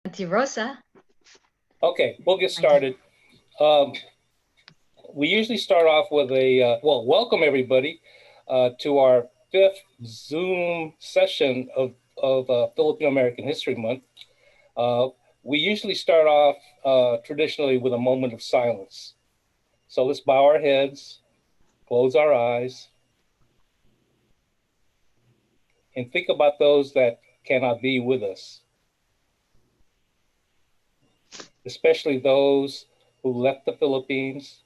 Auntie Rosa. Okay, we'll get started. Um, we usually start off with well, welcome everybody to our fifth Zoom session of Filipino American History Month. Uh, we usually start off traditionally with a moment of silence. So let's bow our heads, close our eyes, and think about those that cannot be with us, especially those who left the Philippines,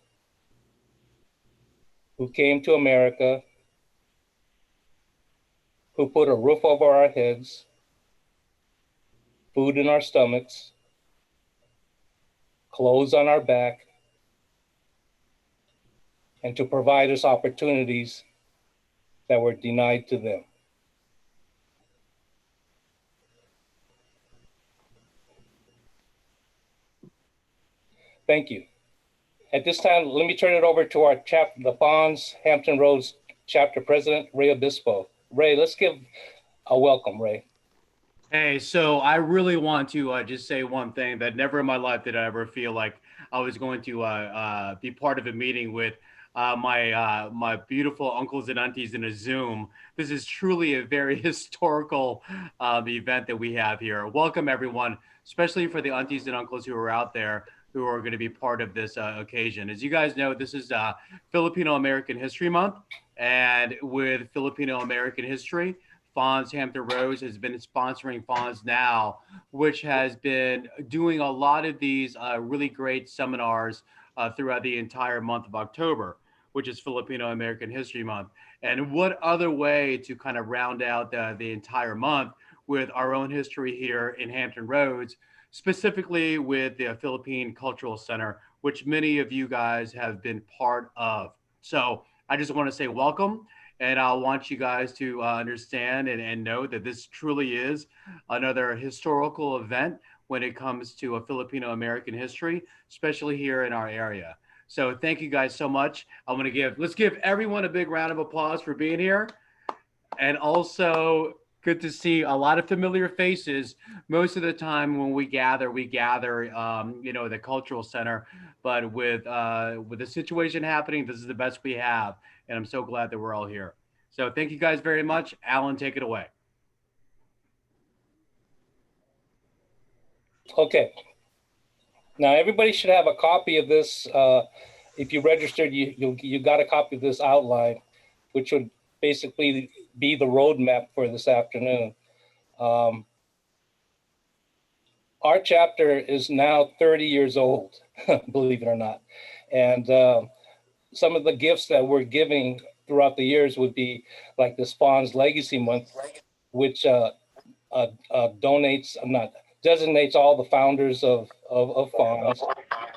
who came to America, who put a roof over our heads, food in our stomachs, clothes on our back, and to provide us opportunities that were denied to them. Thank you. At this time, let me turn it over to our the FANHS Hampton Roads chapter president, Ray Obispo. Ray, let's give a welcome, Ray. Hey, so I really want to just say one thing that never in my life did I ever feel like I was going to be part of a meeting with my beautiful uncles and aunties in a Zoom. This is truly a very historical event that we have here. Welcome everyone, especially for the aunties and uncles who are out there who are going to be part of this occasion. As you guys know, this is Filipino American History Month, and with Filipino American history, FANHS Hampton Roads has been sponsoring FANHS Now, which has been doing a lot of these really great seminars throughout the entire month of October, which is Filipino American History Month. And what other way to kind of round out the entire month with our own history here in Hampton Roads, specifically with the Philippine Cultural Center, which many of you guys have been part of. So I just want to say welcome. And I want you guys to understand and know that this truly is another historical event when it comes to a Filipino American history, especially here in our area. So thank you guys so much. Let's give everyone a big round of applause for being here. And also good to see a lot of familiar faces. Most of the time when we gather, the cultural center. But with the situation happening, this is the best we have, and I'm so glad that we're all here. So thank you guys very much. Alan, take it away. Okay. Now everybody should have a copy of this. If you registered, you got a copy of this outline, which would basically be the roadmap for this afternoon. Our chapter is now 30 years old, believe it or not. And some of the gifts that we're giving throughout the years would be like this FANHS Legacy Month, which designates all the founders of FANHS,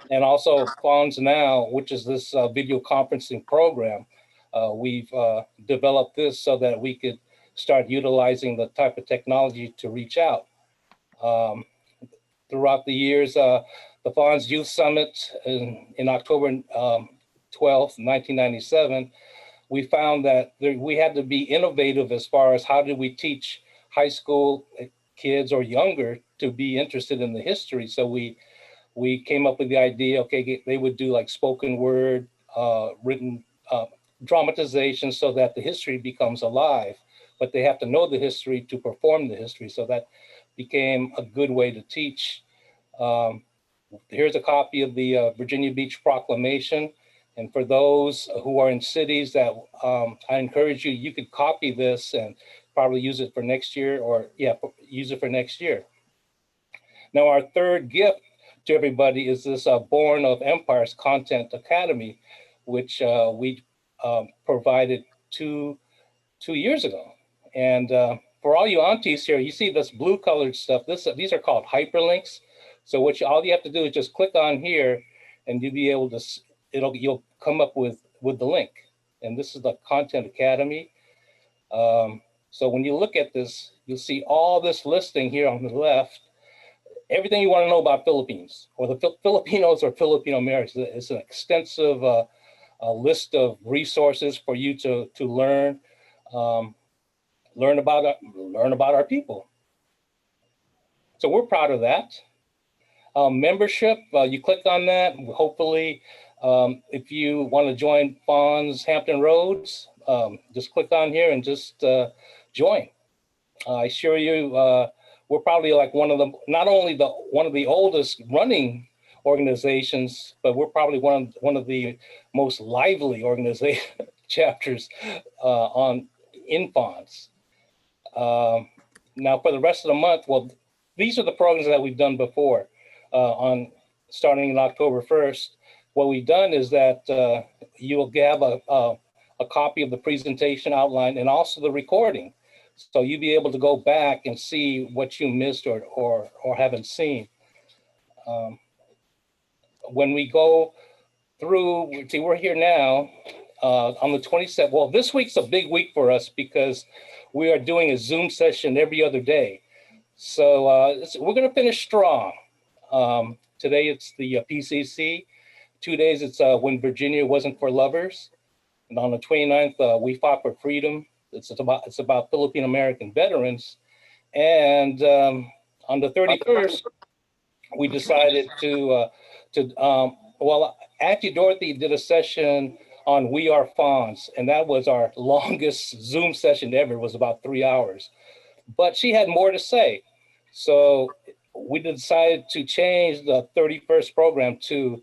and also FANHS Now, which is this video conferencing program. We've developed this so that we could start utilizing the type of technology to reach out. Throughout the years, the FANHS Youth Summit in October 12th, 1997, we found that we had to be innovative as far as how did we teach high school kids or younger to be interested in the history. So we came up with the idea, okay, they would do like spoken word, written dramatization so that the history becomes alive, but they have to know the history to perform the history. So that became a good way to teach. Here's a copy of the Virginia Beach Proclamation. And for those who are in cities that I encourage you, you could copy this and probably use it for next year use it for next year. Now, our third gift to everybody is this Born of Empires Content Academy, which we provided two years ago. And for all you aunties here, you see this blue colored stuff. These are called hyperlinks. So all you have to do is just click on here and you'll be able to, you'll come up with the link. And this is the Content Academy. So when you look at this, you'll see all this listing here on the left, everything you want to know about Philippines or the Filipinos or Filipino Americans. It's an extensive a list of resources for you to learn about our people. So we're proud of that. membership. You click on that. Hopefully, if you want to join FANHS Hampton Roads, just click on here and just join. I assure you, we're probably like not only one of the oldest running organizations, but we're probably one of the most lively organization chapters in FANHS. Now, for the rest of the month, well, these are the programs that we've done before. Starting in October 1st, what we've done is that you will have a copy of the presentation outline and also the recording. So you'll be able to go back and see what you missed or haven't seen. When we go through, see, we're here now on the 27th. Well, this week's a big week for us because we are doing a Zoom session every other day. So we're going to finish strong. Today it's the PCC. 2 days it's When Virginia Wasn't for Lovers. And on the 29th, We Fought for Freedom. It's about Filipino American veterans. And on the 31st, we decided well, Auntie Dorothy did a session on We Are FANHS, and that was our longest Zoom session ever. It was about 3 hours, but she had more to say. So we decided to change the 31st program to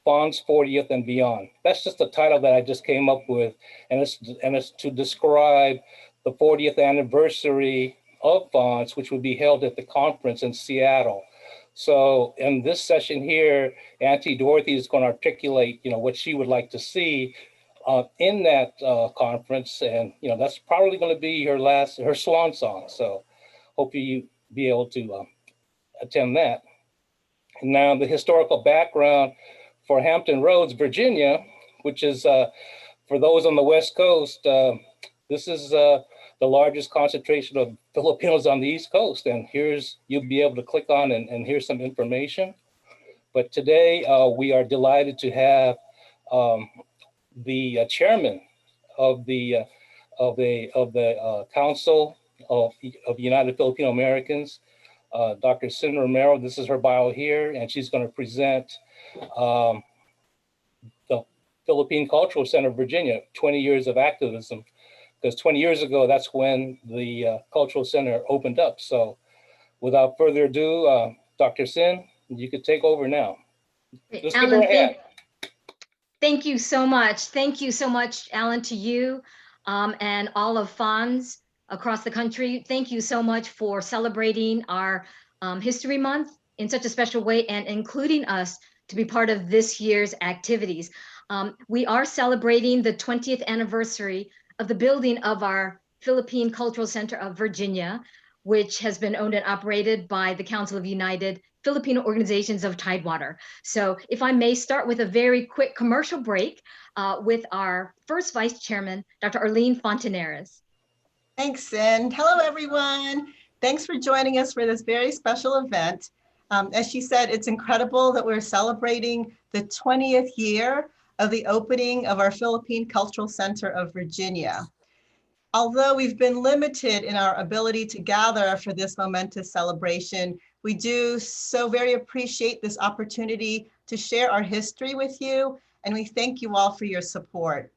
FANHS 40th and Beyond. That's just the title that I just came up with, and it's to describe the 40th anniversary of FANHS, which would be held at the conference in Seattle. So in this session here, Auntie Dorothy is going to articulate, what she would like to see in that conference, and that's probably going to be her swan song. So hope you be able to attend that. Now, the historical background for Hampton Roads, Virginia, which is for those on the West Coast, this is the largest concentration of Filipinos on the East Coast. And you'll be able to click on and hear some information. But today we are delighted to have the chairman of the Council of United Filipino Americans, Dr. Cindy Romero. This is her bio here, and she's going to present the Philippine Cultural Center of Virginia, 20 years of activism. Because 20 years ago, that's when the Cultural Center opened up. So without further ado, Dr. Sin, you could take over now. Just Alan, give her a hand. thank you so much. Thank you so much, Alan, to you and all of FANHS across the country. Thank you so much for celebrating our History Month in such a special way and including us to be part of this year's activities. We are celebrating the 20th anniversary of the building of our Philippine Cultural Center of Virginia, which has been owned and operated by the Council of United Filipino Organizations of Tidewater. So if I may start with a very quick commercial break with our first Vice Chairman, Dr. Arlene Fontaneras. Thanks, Sin. Hello, everyone. Thanks for joining us for this very special event. As she said, it's incredible that we're celebrating the 20th year of the opening of our Philippine Cultural Center of Virginia. Although we've been limited in our ability to gather for this momentous celebration, we do so very appreciate this opportunity to share our history with you, and we thank you all for your support.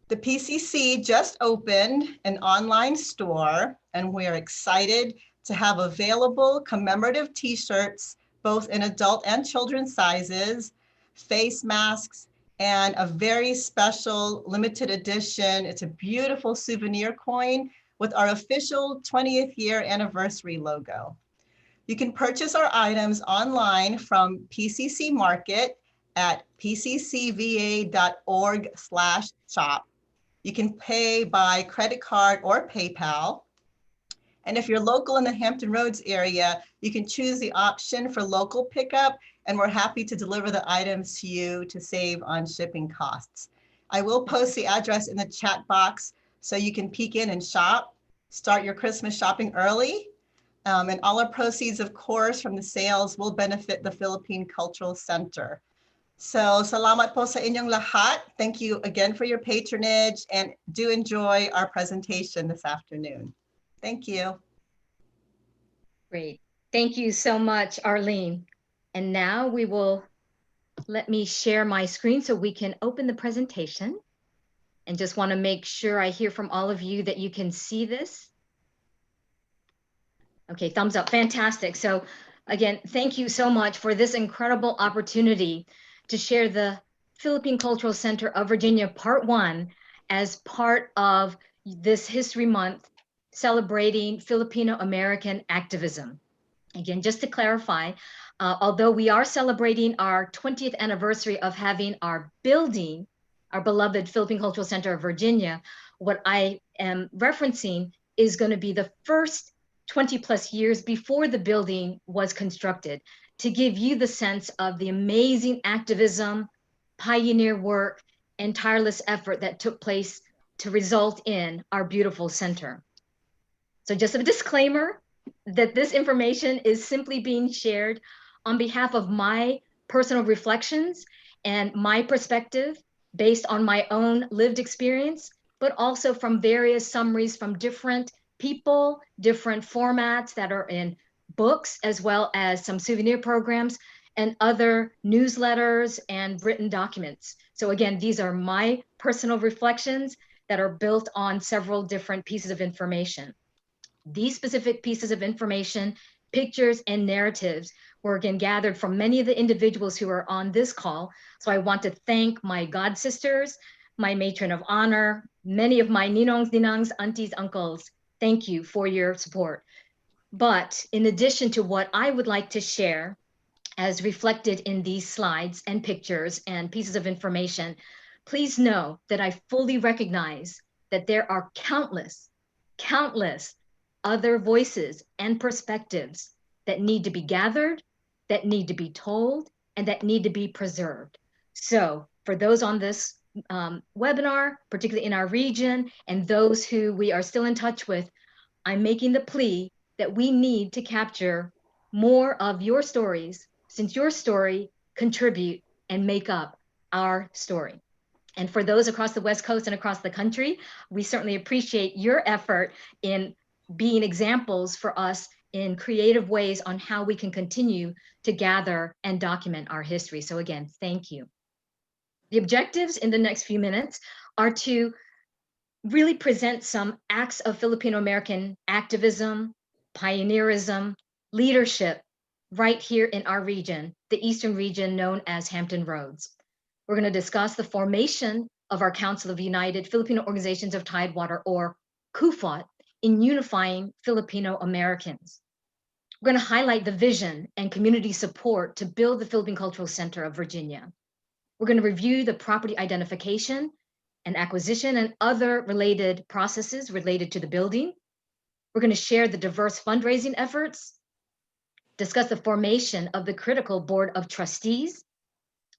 The PCC just opened an online store, and we're excited to have available commemorative t-shirts, both in adult and children's sizes, face masks, and a very special limited edition. It's a beautiful souvenir coin with our official 20th year anniversary logo. You can purchase our items online from PCC Market at pccva.org/shop. You can pay by credit card or PayPal. And if you're local in the Hampton Roads area, you can choose the option for local pickup, and we're happy to deliver the items to you to save on shipping costs. I will post the address in the chat box so you can peek in and shop, start your Christmas shopping early. And all our proceeds, of course, from the sales will benefit the Philippine Cultural Center. So salamat po sa inyong lahat. Thank you again for your patronage, and do enjoy our presentation this afternoon. Thank you. Great. Thank you so much, Arlene. And now let me share my screen so we can open the presentation. And just want to make sure I hear from all of you that you can see this. Okay, thumbs up, fantastic. So again, thank you so much for this incredible opportunity to share the Philippine Cultural Center of Virginia Part 1 as part of this History Month celebrating Filipino American activism. Again, just to clarify, although we are celebrating our 20th anniversary of having our building, our beloved Philippine Cultural Center of Virginia, what I am referencing is going to be the first 20 plus years before the building was constructed, to give you the sense of the amazing activism, pioneer work, and tireless effort that took place to result in our beautiful center. So just a disclaimer that this information is simply being shared on behalf of my personal reflections and my perspective based on my own lived experience, but also from various summaries from different people, different formats that are in books, as well as some souvenir programs and other newsletters and written documents. So again, these are my personal reflections that are built on several different pieces of information. These specific pieces of information, pictures, and narratives were again gathered from many of the individuals who are on this call. So I want to thank my god sisters, my matron of honor, many of my ninongs, ninangs, aunties, uncles. Thank you for your support. But in addition to what I would like to share as reflected in these slides and pictures and pieces of information, please know that I fully recognize that there are countless other voices and perspectives that need to be gathered, that need to be told, and that need to be preserved. So for those on this webinar, particularly in our region, and those who we are still in touch with, I'm making the plea that we need to capture more of your stories, since your story contribute and make up our story. And for those across the West Coast and across the country, we certainly appreciate your effort in being examples for us in creative ways on how we can continue to gather and document our history. So again, thank you. The objectives in the next few minutes are to really present some acts of Filipino American activism, pioneerism, leadership right here in our region, the Eastern region known as Hampton Roads. We're going to discuss the formation of our Council of United Filipino Organizations of Tidewater, or CUFOT, in unifying Filipino Americans. We're going to highlight the vision and community support to build the Philippine Cultural Center of Virginia. We're going to review the property identification and acquisition and other related processes related to the building. We're going to share the diverse fundraising efforts, discuss the formation of the critical board of trustees,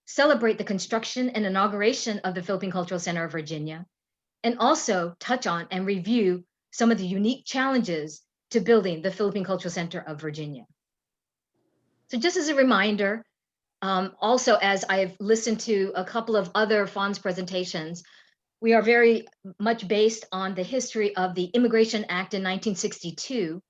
celebrate the construction and inauguration of the Philippine Cultural Center of Virginia, and also touch on and review some of the unique challenges to building the Philippine Cultural Center of Virginia. So just as a reminder, also as I've listened to a couple of other FANHS presentations, we are very much based on the history of the Immigration Act in 1962,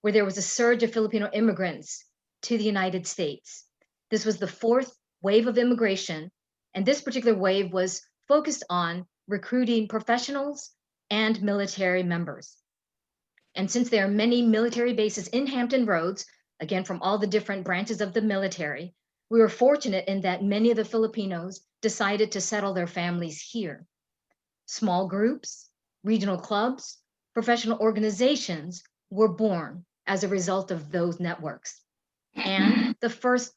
where there was a surge of Filipino immigrants to the United States. This was the fourth wave of immigration, and this particular wave was focused on recruiting professionals and military members. And since there are many military bases in Hampton Roads, again, from all the different branches of the military, we were fortunate in that many of the Filipinos decided to settle their families here. Small groups, regional clubs, professional organizations were born as a result of those networks. And the first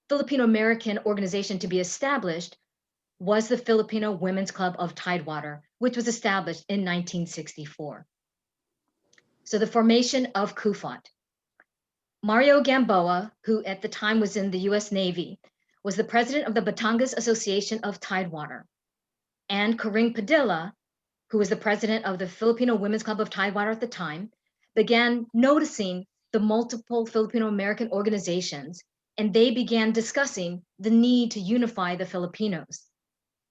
Filipino American organization to be established was the Filipino Women's Club of Tidewater, which was established in 1964. So the formation of CUFOT. Mario Gamboa, who at the time was in the US Navy, was the president of the Batangas Association of Tidewater. And Corinne Padilla, who was the president of the Filipino Women's Club of Tidewater at the time, began noticing the multiple Filipino American organizations, and they began discussing the need to unify the Filipinos.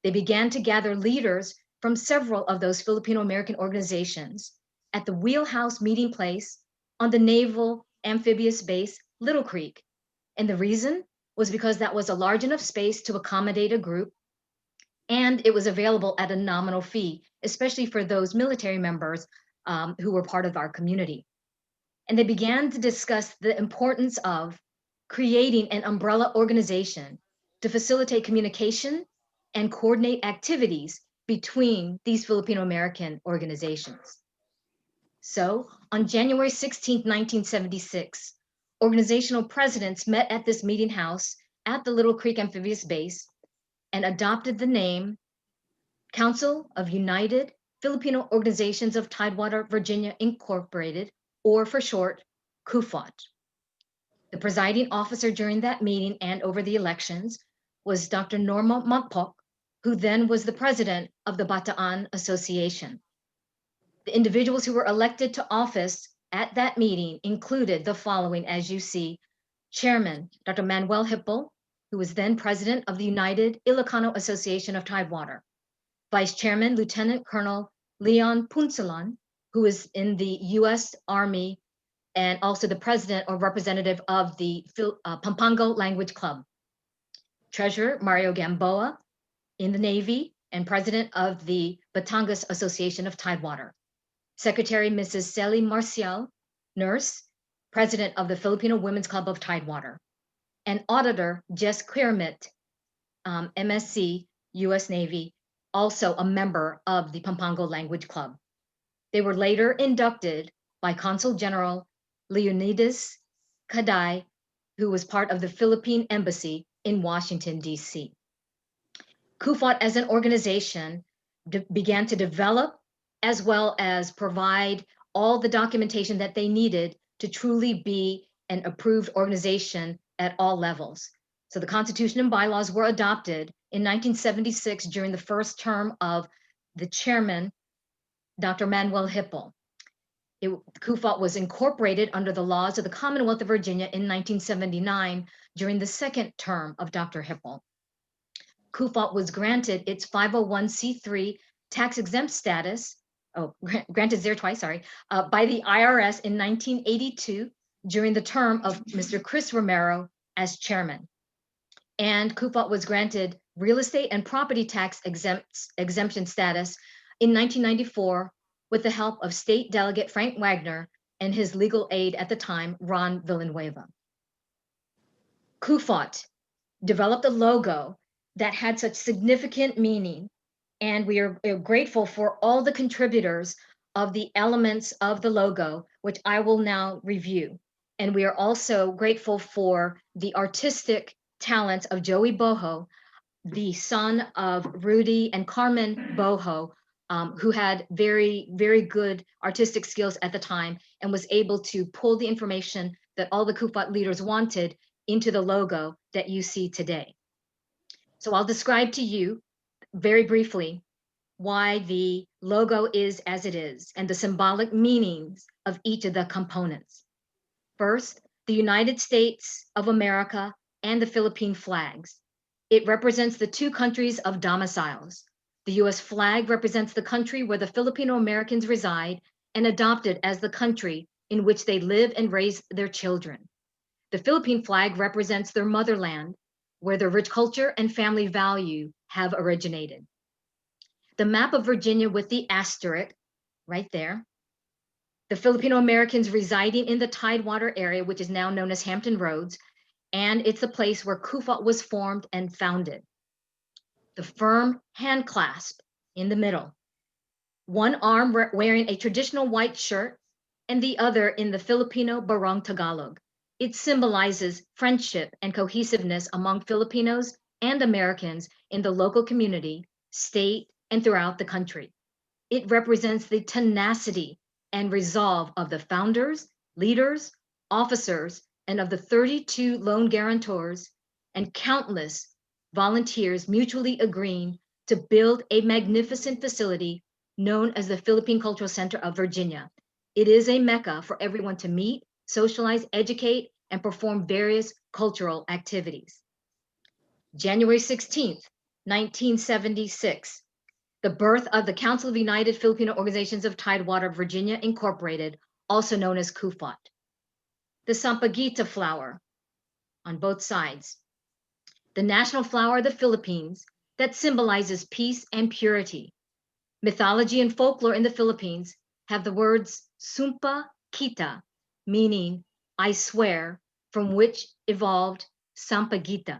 They began to gather leaders from several of those Filipino American organizations at the Wheelhouse Meeting Place on the Naval Amphibious Base, Little Creek. And the reason was because that was a large enough space to accommodate a group, and it was available at a nominal fee, especially for those military members who were part of our community. And they began to discuss the importance of creating an umbrella organization to facilitate communication and coordinate activities between these Filipino American organizations. So on January 16, 1976, organizational presidents met at this meeting house at the Little Creek Amphibious Base and adopted the name Council of United Filipino Organizations of Tidewater, Virginia, Incorporated, or for short, CUFOT. The presiding officer during that meeting and over the elections was Dr. Norma Magpok, who then was the president of the Bataan Association. The individuals who were elected to office at that meeting included the following, as you see: Chairman, Dr. Manuel Hippo, who was then president of the United Ilocano Association of Tidewater. Vice Chairman, Lieutenant Colonel Leon Punsalan, who is in the U.S. Army and also the president or representative of the Pampanga Language Club. Treasurer, Mario Gamboa, in the Navy and president of the Batangas Association of Tidewater. Secretary, Mrs. Celi Marcial, nurse, president of the Filipino Women's Club of Tidewater. And auditor, Jess Quirmit, MSc, U.S. Navy, also a member of the Pampanga Language Club. They were later inducted by Consul General Leonidas Caday, who was part of the Philippine Embassy in Washington, D.C. CUFOT as an organization began to develop as well as provide all the documentation that they needed to truly be an approved organization at all levels. So the Constitution and bylaws were adopted in 1976 during the first term of the chairman, Dr. Manuel Hippo. CUFOT was incorporated under the laws of the Commonwealth of Virginia in 1979 during the second term of Dr. Hippo. CUFOT was granted its 501c3 tax-exempt status, granted there twice, by the IRS in 1982 during the term of Mr. Chris Romero as chairman. And CUFOT was granted real estate and property tax exemption status in 1994 with the help of State Delegate Frank Wagner and his legal aid at the time, Ron Villanueva. CUFOT developed a logo that had such significant meaning, and we are grateful for all the contributors of the elements of the logo, which I will now review. And we are also grateful for the artistic talents of Joey Boho, the son of Rudy and Carmen Boho, who had very, very good artistic skills at the time and was able to pull the information that all the CUFOT leaders wanted into the logo that you see today. So I'll describe to you very briefly why the logo is as it is and the symbolic meanings of each of the components. First, the United States of America and the Philippine flags. It represents the two countries of domiciles. The US flag represents the country where the Filipino Americans reside and adopted as the country in which they live and raise their children. The Philippine flag represents their motherland, where their rich culture and family value have originated. The map of Virginia with the asterisk right there. The Filipino Americans residing in the Tidewater area, which is now known as Hampton Roads, and it's the place where CUFOT was formed and founded. The firm hand clasp in the middle. One arm wearing a traditional white shirt and the other in the Filipino Barong Tagalog. It symbolizes friendship and cohesiveness among Filipinos and Americans in the local community, state, and throughout the country. It represents the tenacity and resolve of the founders, leaders, officers, and of the 32 loan guarantors and countless volunteers mutually agreeing to build a magnificent facility known as the Philippine Cultural Center of Virginia. It is a mecca for everyone to meet, socialize, educate, and perform various cultural activities. January 16th, 1976, the birth of the Council of United Filipino Organizations of Tidewater, Virginia, Incorporated, also known as CUFOT. The sampaguita flower on both sides. The national flower of the Philippines that symbolizes peace and purity. Mythology and folklore in the Philippines have the words sumpa kita, meaning I swear, from which evolved sampaguita.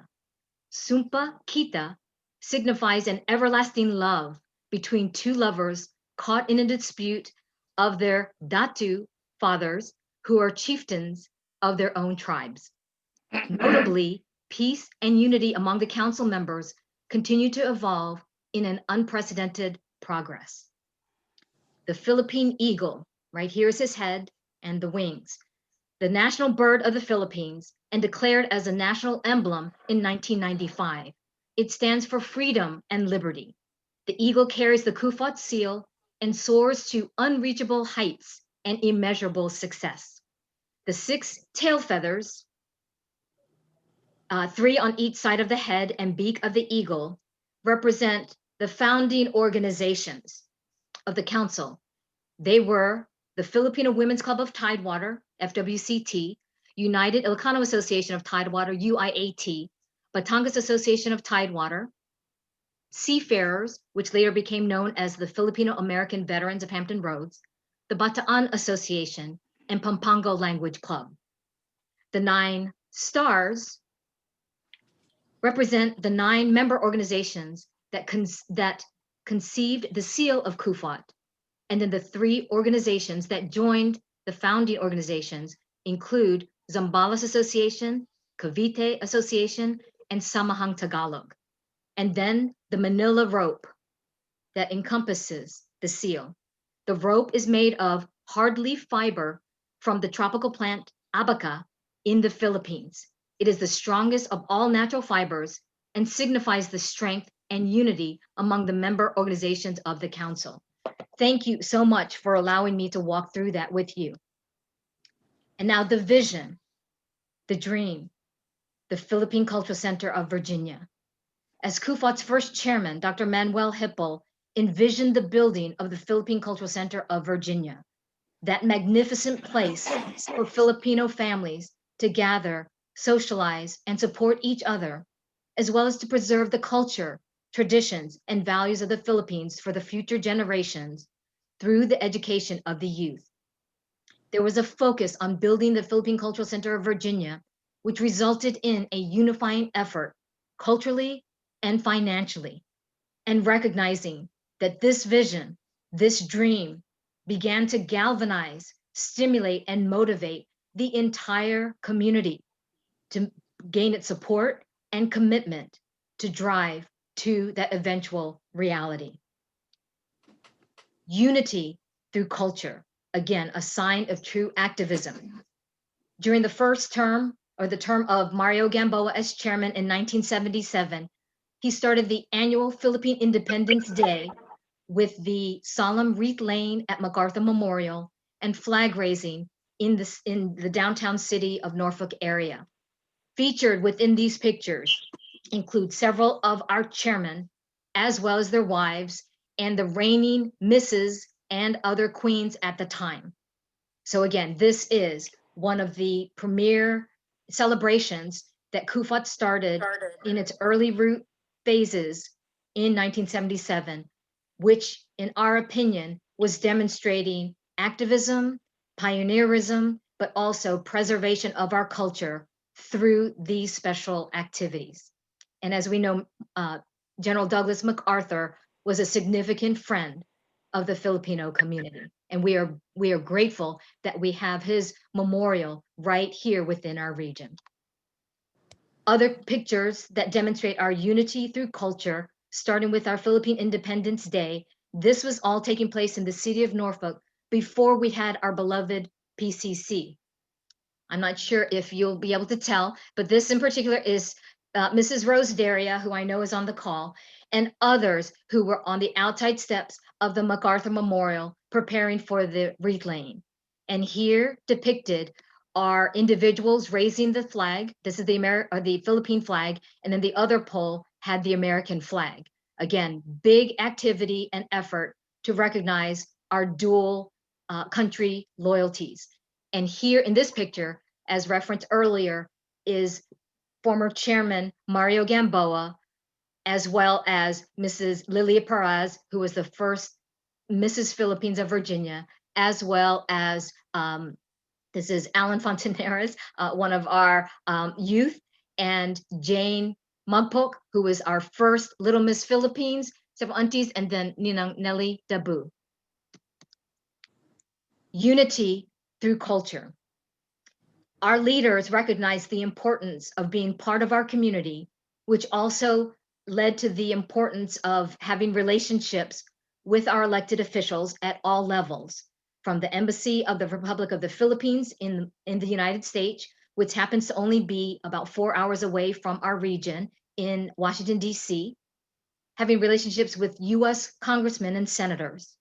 Sumpa kita signifies an everlasting love between two lovers caught in a dispute of their datu fathers, who are chieftains of their own tribes. Notably, peace and unity among the council members continue to evolve in an unprecedented progress. The Philippine eagle, right here is his head and the wings, the national bird of the Philippines and declared as a national emblem in 1995. It stands for freedom and liberty. The eagle carries the Kufot seal and soars to unreachable heights and immeasurable success. The 6 tail feathers, 3 on each side of the head and beak of the eagle, represent the founding organizations of the council. They were the Filipino Women's Club of Tidewater, FWCT, United Ilocano Association of Tidewater, UIAT, Batangas Association of Tidewater, Seafarers, which later became known as the Filipino American Veterans of Hampton Roads, the Bataan Association, and Pampango Language Club. The 9 stars represent the 9 member organizations that conceived the seal of Kufot, and then the 3 organizations that joined the founding organizations include Zambales Association, Cavite Association, and Samahang Tagalog. And then the manila rope that encompasses the seal. The rope is made of hard leaf fiber from the tropical plant abaca in the Philippines. It is the strongest of all natural fibers and signifies the strength and unity among the member organizations of the council. Thank you so much for allowing me to walk through that with you. And now the vision, the dream, the Philippine Cultural Center of Virginia. As Kufot's first chairman, Dr. Manuel Hippel envisioned the building of the Philippine Cultural Center of Virginia, that magnificent place for Filipino families to gather, socialize, and support each other, as well as to preserve the culture, traditions, and values of the Philippines for the future generations through the education of the youth. There was a focus on building the Philippine Cultural Center of Virginia, which resulted in a unifying effort culturally and financially, and recognizing that this vision, this dream, began to galvanize, stimulate, and motivate the entire community to gain its support and commitment to drive to that eventual reality. Unity through culture, again, a sign of true activism. During the first term, or the term of Mario Gamboa as chairman in 1977, he started the annual Philippine Independence Day with the solemn wreath laying at MacArthur Memorial and flag raising in the downtown city of Norfolk area. Featured within these pictures include several of our chairmen, as well as their wives, and the reigning misses and other queens at the time. So again, this is one of the premier celebrations that Kufot started in its early root phases in 1977, which in our opinion was demonstrating activism, pioneerism, but also preservation of our culture through these special activities. And as we know, General Douglas MacArthur was a significant friend of the Filipino community. And we are grateful that we have his memorial right here within our region. Other pictures that demonstrate our unity through culture, starting with our Philippine Independence Day. This was all taking place in the city of Norfolk before we had our beloved PCC. I'm not sure if you'll be able to tell, but this in particular is Mrs. Rose Daria, who I know is on the call, and others who were on the outside steps of the MacArthur Memorial preparing for the wreath laying. And here depicted are individuals raising the flag. This is the Philippine flag, and then the other pole had the American flag. Again, big activity and effort to recognize our dual country loyalties. And here in this picture, as referenced earlier, is former chairman Mario Gamboa, as well as Mrs. Lilia Perez, who was the first Mrs. Philippines of Virginia, as well as this is Alan Fontaneras, one of our youth, and Jane Magpok, who was our first Little Miss Philippines, several aunties, and then Ninang Nelly Dabu. Unity through culture. Our leaders recognized the importance of being part of our community, which also led to the importance of having relationships with our elected officials at all levels, from the Embassy of the Republic of the Philippines in the United States, which happens to only be about 4 hours away from our region in Washington, D.C., having relationships with U.S. congressmen and senators,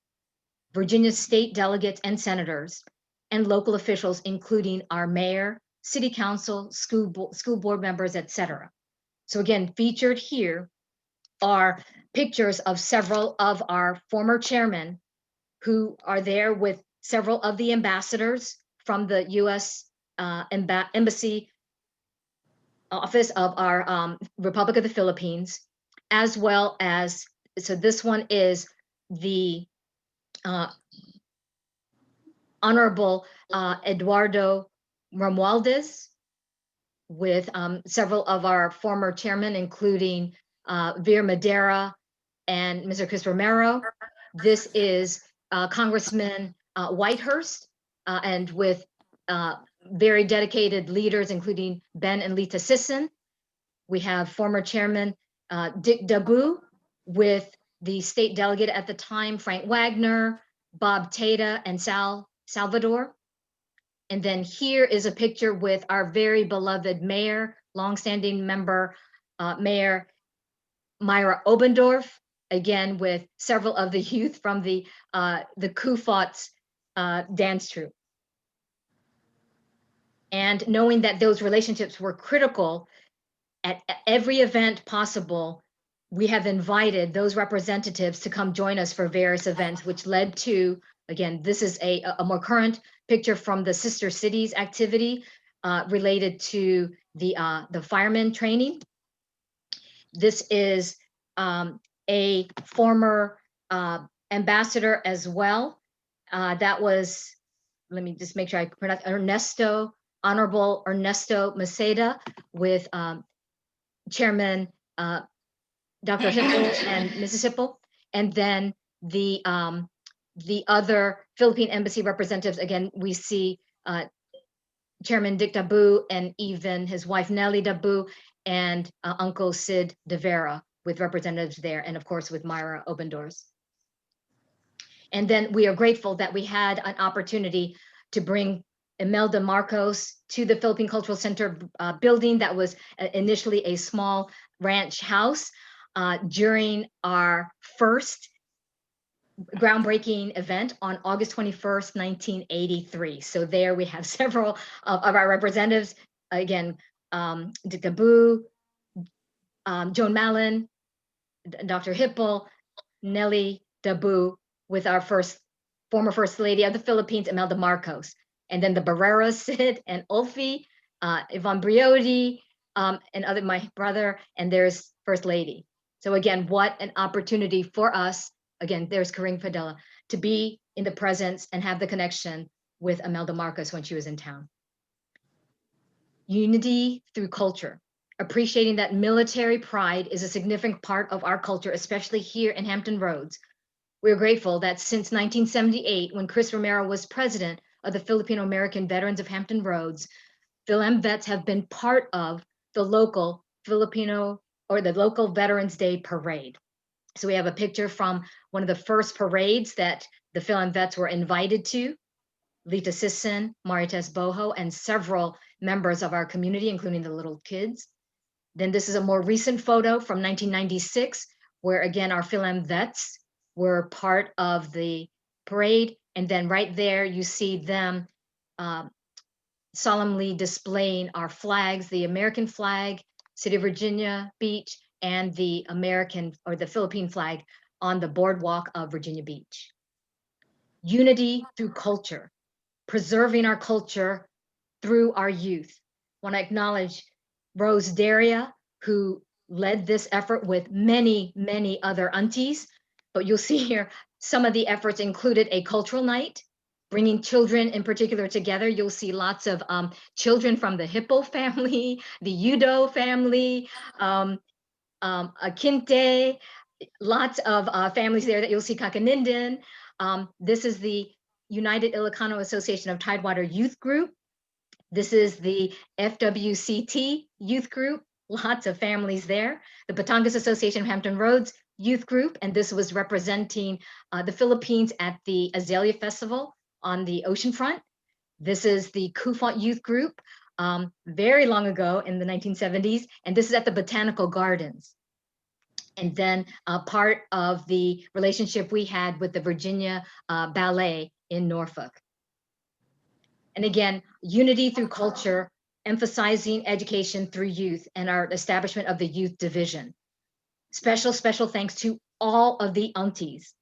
Virginia state delegates and senators, and local officials, including our mayor, city council, school board members, etc. So again, featured here are pictures of several of our former chairmen who are there with several of the ambassadors from the U.S. Embassy office of our Republic of the Philippines, as well as, so this one is the Honorable Eduardo Romualdez, with several of our former chairmen, including Vir Madera and Mr. Chris Romero. This is Congressman Whitehurst, and with very dedicated leaders, including Ben and Lita Sisson. We have former chairman Dick Dabu, with the state delegate at the time, Frank Wagner, Bob Tata, and Salvador. And then here is a picture with our very beloved mayor, longstanding member, Mayor Myra Obendorf, again with several of the youth from the Kufat's dance troupe. And knowing that those relationships were critical at every event possible, we have invited those representatives to come join us for various events, which led to, again, this is a more current picture from the Sister Cities activity related to the fireman training. This is a former ambassador as well. That was, let me just make sure I pronounce, Honorable Ernesto Maceda, with Chairman Dr. Hipple and Mrs. Hipple, and then the other Philippine Embassy representatives. Again, we see Chairman Dick Dabu and even his wife Nelly Dabu and Uncle Sid De Vera, with representatives there, and of course with Myra Obendors. And then we are grateful that we had an opportunity to bring Imelda Marcos to the Philippine Cultural Center building that was initially a small ranch house during our first groundbreaking event on August 21st, 1983. So there we have several of our representatives, again, Dick Dabu, Joan Mallon, Dr. Hipple, Nelly Dabu, with our former First Lady of the Philippines, Imelda Marcos, and then the Barreras, Sid and Ulfi, Yvonne Briodi, and my brother, and there's First Lady. So again, what an opportunity for us, again, there's Karing Fadela, to be in the presence and have the connection with Imelda Marcos when she was in town. Unity through culture. Appreciating that military pride is a significant part of our culture, especially here in Hampton Roads. We're grateful that since 1978, when Chris Romero was president of the Filipino American Veterans of Hampton Roads, Phil-Am Vets have been part of the local Filipino, or the local Veterans Day parade. So we have a picture from one of the first parades that the Phil-Am Vets were invited to. Lita Sisson, Marites Boho, and several members of our community, including the little kids. Then this is a more recent photo from 1996, where again, our Phil-Am Vets were part of the parade. And then right there, you see them solemnly displaying our flags, the American flag, City of Virginia Beach, and the American or the Philippine flag on the boardwalk of Virginia Beach. Unity through culture, preserving our culture through our youth. I want to acknowledge Rose Daria, who led this effort with many, many other aunties. But you'll see here, some of the efforts included a cultural night, bringing children in particular together. You'll see lots of children from the Hippo family, the Udo family, Akinte, lots of families there that you'll see Kakaninden. This is the United Ilocano Association of Tidewater Youth Group. This is the FWCT Youth Group, lots of families there. The Batangas Association of Hampton Roads Youth Group, and this was representing the Philippines at the Azalea Festival on the oceanfront. This is the Kufont Youth Group, very long ago in the 1970s, and this is at the Botanical Gardens. And then part of the relationship we had with the Virginia Ballet in Norfolk. And again, unity through culture, emphasizing education through youth and our establishment of the youth division. Special thanks to all of the aunties,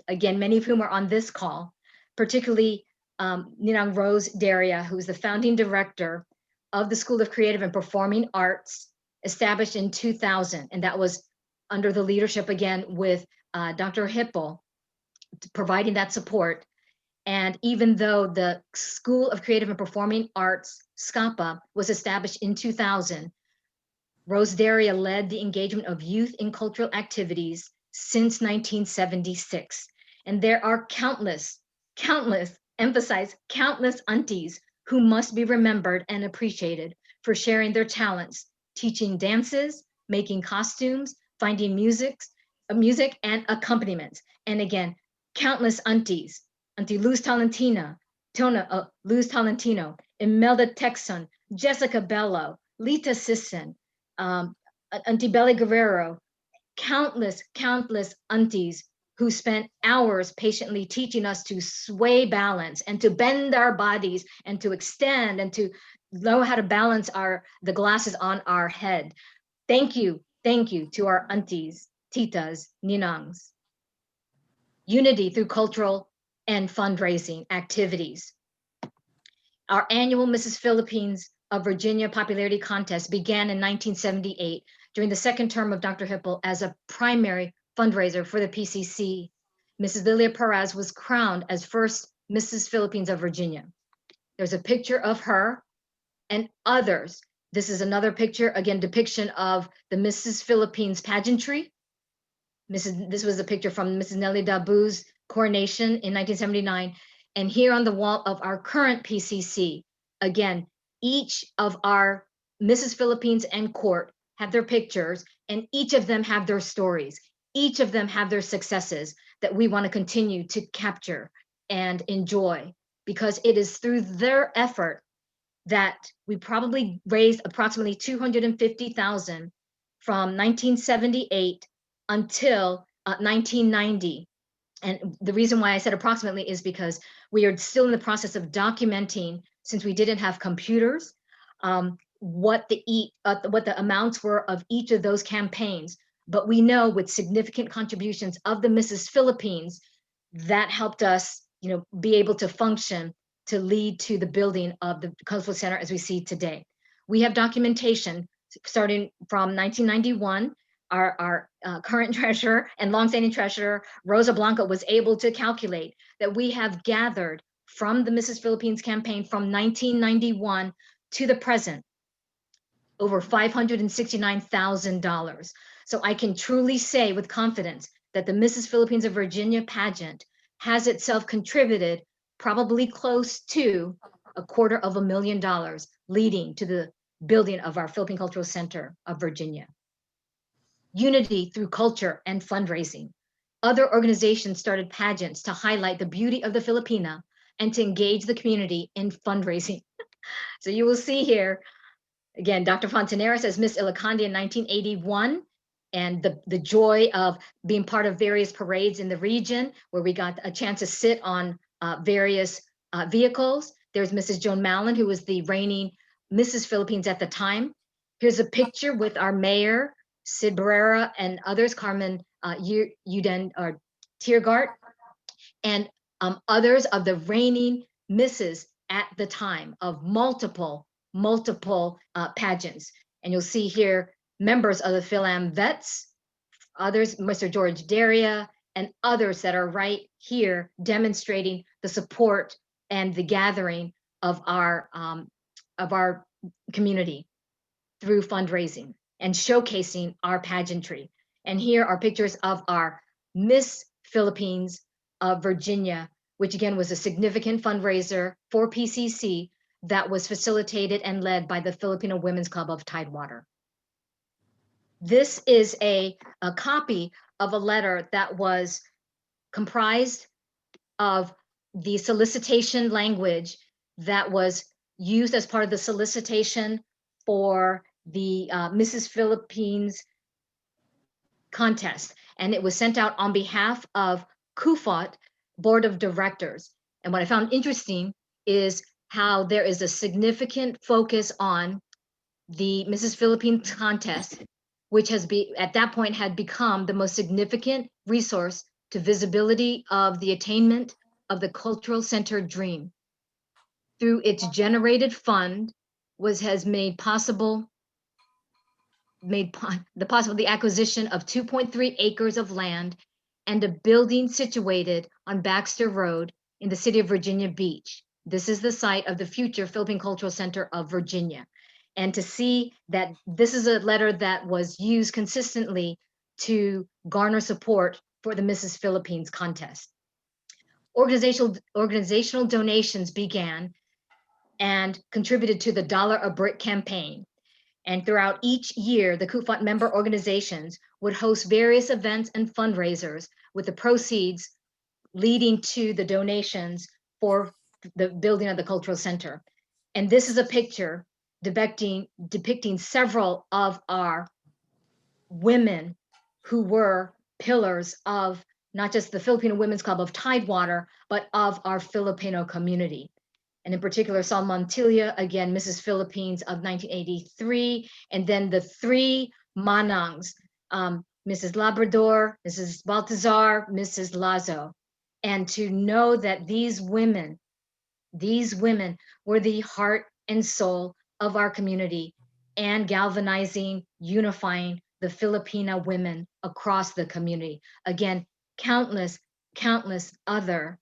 again, many of whom are on this call, particularly Ninang Rose Daria, who is the founding director of the School of Creative and Performing Arts, established in 2000. And that was under the leadership, again, with Dr. Hippo, providing that support. And even though the School of Creative and Performing Arts, SCAPA, was established in 2000, Rose Daria led the engagement of youth in cultural activities since 1976. And there are countless, emphasize countless aunties who must be remembered and appreciated for sharing their talents, teaching dances, making costumes, finding music and accompaniments. And again, countless aunties, Auntie Luz Tolentino, Luz Tolentino, Imelda Texon, Jessica Bello, Lita Sisson, Auntie Belly Guerrero, countless aunties who spent hours patiently teaching us to sway balance and to bend our bodies and to extend and to know how to balance the glasses on our head. Thank you to our aunties, titas, ninangs. Unity through cultural and fundraising activities. Our annual Mrs. Philippines of Virginia popularity contest began in 1978 during the second term of Dr. Hipple as a primary fundraiser for the PCC. Mrs. Lilia Perez was crowned as first Mrs. Philippines of Virginia. There's a picture of her and others. This is another picture, again, depiction of the Mrs. Philippines pageantry. This was a picture from Mrs. Nelly Dabu's coronation in 1979. And here on the wall of our current PCC, again, each of our Mrs. Philippines and court have their pictures, and each of them have their stories. Each of them have their successes that we want to continue to capture and enjoy, because it is through their effort that we probably raised approximately $250,000 from 1978 until 1990. And the reason why I said approximately is because we are still in the process of documenting, since we didn't have computers, what the amounts were of each of those campaigns. But we know with significant contributions of the Mrs. Philippines, that helped us, be able to function to lead to the building of the Cultural Center as we see today. We have documentation starting from 1991. Our current treasurer and longstanding treasurer, Rosa Blanco, was able to calculate that we have gathered from the Mrs. Philippines campaign from 1991 to the present over $569,000. So I can truly say with confidence that the Mrs. Philippines of Virginia pageant has itself contributed probably close to $250,000, leading to the building of our Philippine Cultural Center of Virginia. Unity through culture and fundraising. Other organizations started pageants to highlight the beauty of the Filipina and to engage the community in fundraising. So you will see here, again, Dr. Fontaneras as Miss Ilocandi in 1981, and the joy of being part of various parades in the region where we got a chance to sit on various vehicles. There's Mrs. Joan Mallon, who was the reigning Mrs. Philippines at the time. Here's a picture with our mayor, Sid Barrera, and others, Carmen Uden or Tiergart, and others of the reigning misses at the time of multiple multiple pageants. And you'll see here members of the Phil-Am vets, others, Mr. George Daria, and others that are right here demonstrating the support and the gathering of our community through fundraising and showcasing our pageantry. And here are pictures of our Miss Philippines of Virginia, which again was a significant fundraiser for PCC that was facilitated and led by the Filipino Women's Club of Tidewater. This is a copy of a letter that was comprised of the solicitation language that was used as part of the solicitation for the Mrs. Philippines contest. And it was sent out on behalf of CUFOT Board of Directors. And what I found interesting is how there is a significant focus on the Mrs. Philippines contest, which has at that point had become the most significant resource to visibility of the attainment of the cultural center dream. Through its generated fund has made possible the acquisition of 2.3 acres of land and a building situated on Baxter Road in the city of Virginia Beach. This is the site of the future Philippine Cultural Center of Virginia. And to see that this is a letter that was used consistently to garner support for the Mrs. Philippines contest. Organizational donations began and contributed to the $1 a Brick campaign. And throughout each year, the CUFOT member organizations would host various events and fundraisers with the proceeds leading to the donations for the building of the cultural center. And this is a picture depicting several of our women who were pillars of not just the Filipino Women's Club of Tidewater, but of our Filipino community. And in particular, Sal Montilla, again, Mrs. Philippines of 1983, and then the three Manangs, Mrs. Labrador, Mrs. Baltazar, Mrs. Lazo. And to know that these women were the heart and soul of our community and galvanizing, unifying the Filipina women across the community. Again, countless other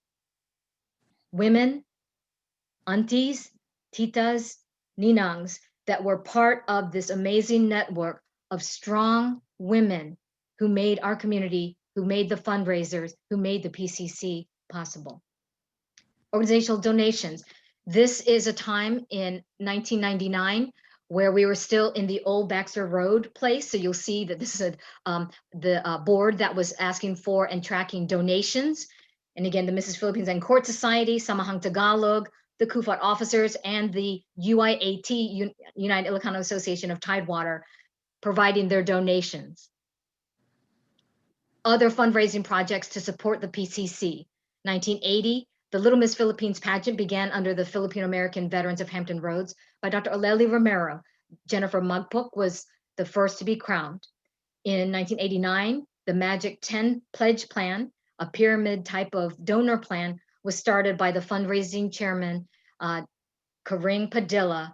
women, aunties, titas, ninangs that were part of this amazing network of strong women who made our community, who made the fundraisers, who made the PCC possible. Organizational donations. This is a time in 1999 where we were still in the old Baxter Road place. So you'll see that this is the board that was asking for and tracking donations. And again, the Mrs. Philippines and Court Society, Samahang Tagalog, the CUFOT officers, and the UIAT, United Ilocano Association of Tidewater, providing their donations. Other fundraising projects to support the PCC. 1980, the Little Miss Philippines pageant began under the Filipino American Veterans of Hampton Roads by Dr. Oleli Romero. Jennifer Magpuk was the first to be crowned. In 1989, the Magic 10 Pledge Plan, a pyramid type of donor plan, was started by the fundraising chairman, Karing Padilla,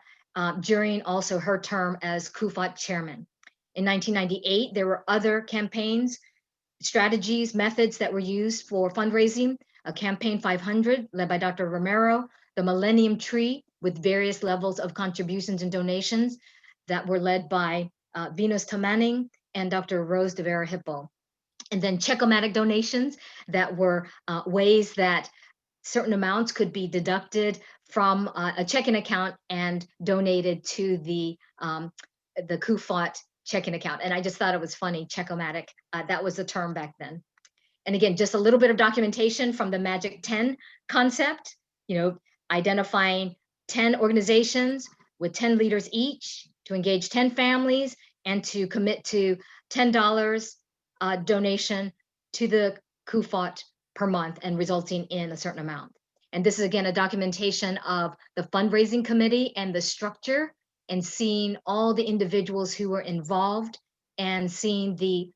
during also her term as CUFOT chairman. In 1998, there were other campaigns, strategies, methods that were used for fundraising. A Campaign 500 led by Dr. Romero, the Millennium Tree with various levels of contributions and donations that were led by Venus Tamaning and Dr. Rose de Vera Hippo. And then Check-O-Matic donations that were ways that certain amounts could be deducted from a checking account and donated to the CUFOT checking account. And I just thought it was funny, Check-O-Matic, that was the term back then. And again, just a little bit of documentation from the Magic 10 concept, identifying 10 organizations with 10 leaders each to engage 10 families and to commit to $10 donation to the CUFOT per month and resulting in a certain amount. And this is again a documentation of the fundraising committee and the structure and seeing all the individuals who were involved and seeing the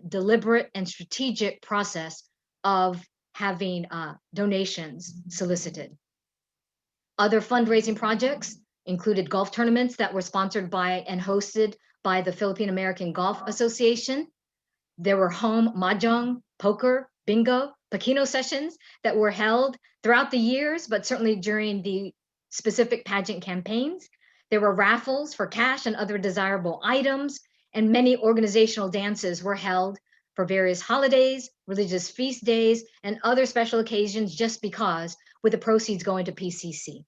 deliberate and strategic process of having donations solicited. Other fundraising projects, included golf tournaments that were sponsored by and hosted by the Philippine American Golf Association. There were home mahjong, poker, bingo, Pakino sessions that were held throughout the years, but certainly during the specific pageant campaigns. There were raffles for cash and other desirable items, and many organizational dances were held for various holidays, religious feast days, and other special occasions just because, with the proceeds going to PCC.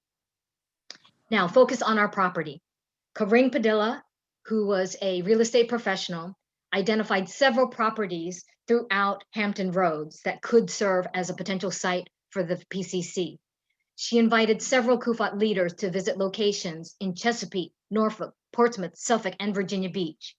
Now, focus on our property. Karing Padilla, who was a real estate professional, identified several properties throughout Hampton Roads that could serve as a potential site for the PCC. She invited several CUFOT leaders to visit locations in Chesapeake, Norfolk, Portsmouth, Suffolk, and Virginia Beach.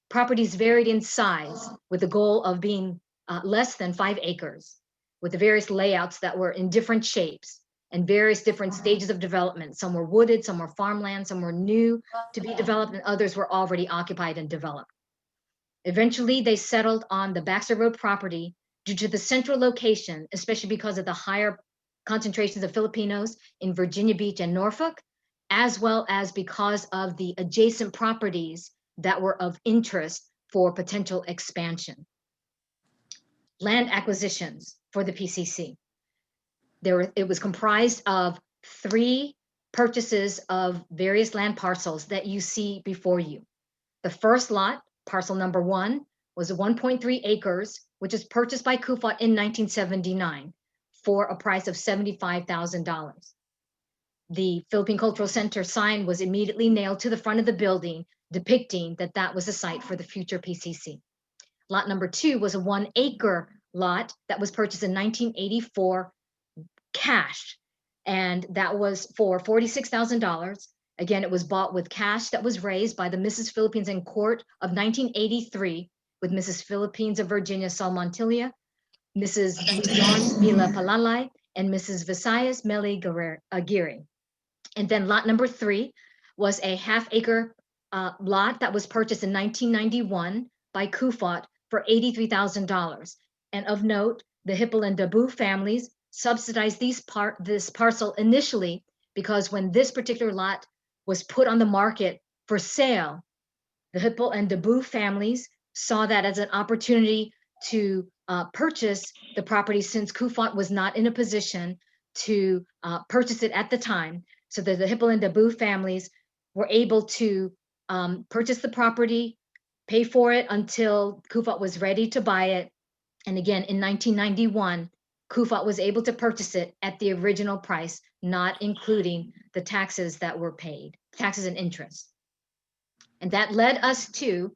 Properties varied in size with the goal of being less than 5 acres, with the various layouts that were in different shapes and various different stages of development. Some were wooded, some were farmland, some were new to be developed, and others were already occupied and developed. Eventually, they settled on the Baxter Road property due to the central location, especially because of the higher concentrations of Filipinos in Virginia Beach and Norfolk, as well as because of the adjacent properties that were of interest for potential expansion. Land acquisitions for the PCC. It was comprised of 3 purchases of various land parcels that you see before you. The first lot, parcel number 1, was 1.3 acres, which was purchased by CUFOT in 1979 for a price of $75,000. The Philippine Cultural Center sign was immediately nailed to the front of the building, depicting that that was a site for the future PCC. Lot number 2 was a 1-acre lot that was purchased in 1984 cash, and that was for $46,000. Again, it was bought with cash that was raised by the Mrs. Philippines in Court of 1983 with Mrs. Philippines of Virginia Salmontilia, Mrs. Luzon Mila Palalay, and Mrs. Visayas Meli Aguirre. And then lot number 3 was a half-acre lot that was purchased in 1991 by CUFOT for $83,000. And of note, the Hippel and Dabu families subsidized this parcel initially because when this particular lot was put on the market for sale, the Hippel and Dabu families saw that as an opportunity to purchase the property since CUFOT was not in a position to purchase it at the time. So that the Hippel and Dabu families were able to purchase the property, pay for it until CUFOT was ready to buy it. And again, in 1991, CUFOT was able to purchase it at the original price, not including the taxes that were paid, taxes and interest. And that led us to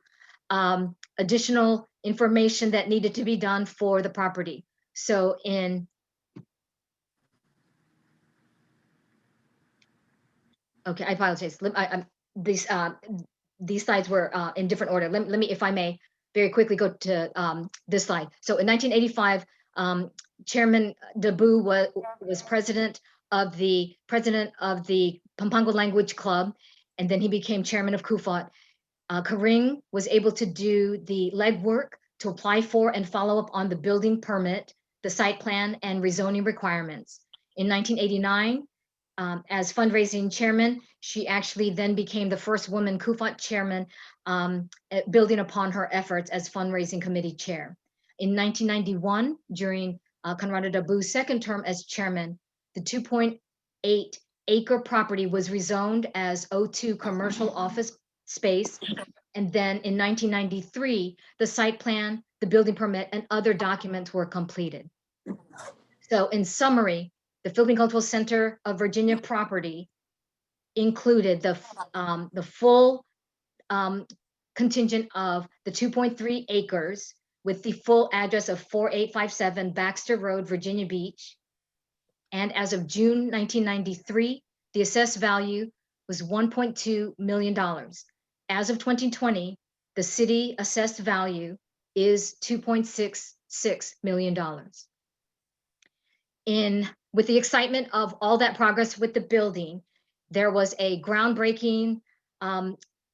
additional information that needed to be done for the property. So okay, I apologize. These slides were in different order. Let me, if I may, very quickly go to this slide. So in 1985, Chairman Dabu was president of the Pampanga Language Club, and then he became chairman of CUFOT. Karing was able to do the legwork to apply for and follow up on the building permit, the site plan, and rezoning requirements. In 1989, as fundraising chairman, she actually then became the first woman CUFOT chairman, building upon her efforts as fundraising committee chair. In 1991, during Conrado Dabu's second term as chairman, the 2.8-acre property was rezoned as O2 commercial office space. And then in 1993, the site plan, the building permit, and other documents were completed. So in summary, the Philippine Cultural Center of Virginia property included the full contingent of the 2.3 acres with the full address of 4857 Baxter Road, Virginia Beach. And as of June 1993, the assessed value was $1.2 million. As of 2020, the city assessed value is $2.66 million. With the excitement of all that progress with the building, there was a groundbreaking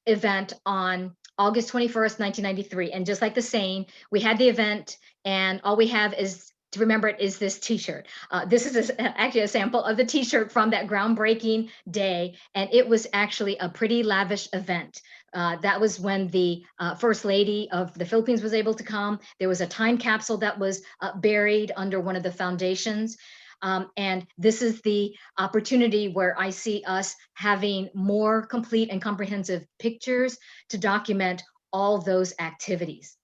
event on August 21st, 1993. And just like the saying, we had the event and all we have is to remember it is this t-shirt. This is actually a sample of the t-shirt from that groundbreaking day, and it was actually a pretty lavish event. That was when the First Lady of the Philippines was able to come. There was a time capsule that was buried under one of the foundations. And this is the opportunity where I see us having more complete and comprehensive pictures to document all those activities.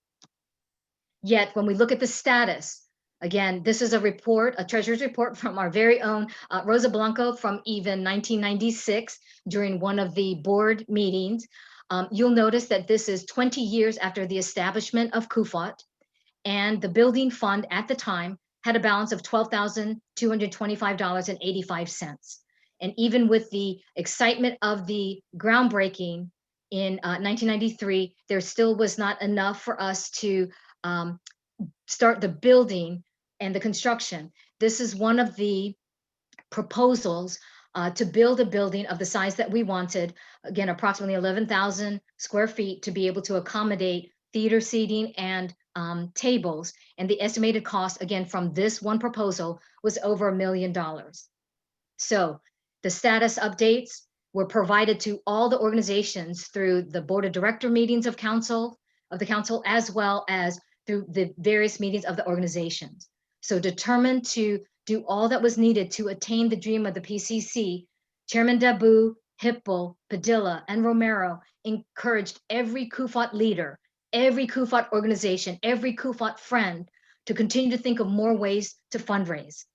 Yet when we look at the status, again, this is a report, a treasurer's report from our very own Rosa Blanco from even 1996 during one of the board meetings. You'll notice that this is 20 years after the establishment of CUFOT, and the building fund at the time had a balance of $12,225.85. And even with the excitement of the groundbreaking in 1993, there still was not enough for us to start the building and the construction. This is one of the proposals to build a building of the size that we wanted, again, approximately 11,000 square feet, to be able to accommodate theater seating and tables. And the estimated cost, again, from this one proposal was over $1 million. So the status updates were provided to all the organizations through the board of director meetings of the council, as well as through the various meetings of the organizations. So determined to do all that was needed to attain the dream of the PCC, Chairman Dabu, Hipple, Padilla, and Romero encouraged every CUFOT leader, every CUFOT organization, every CUFOT friend to continue to think of more ways to fundraise.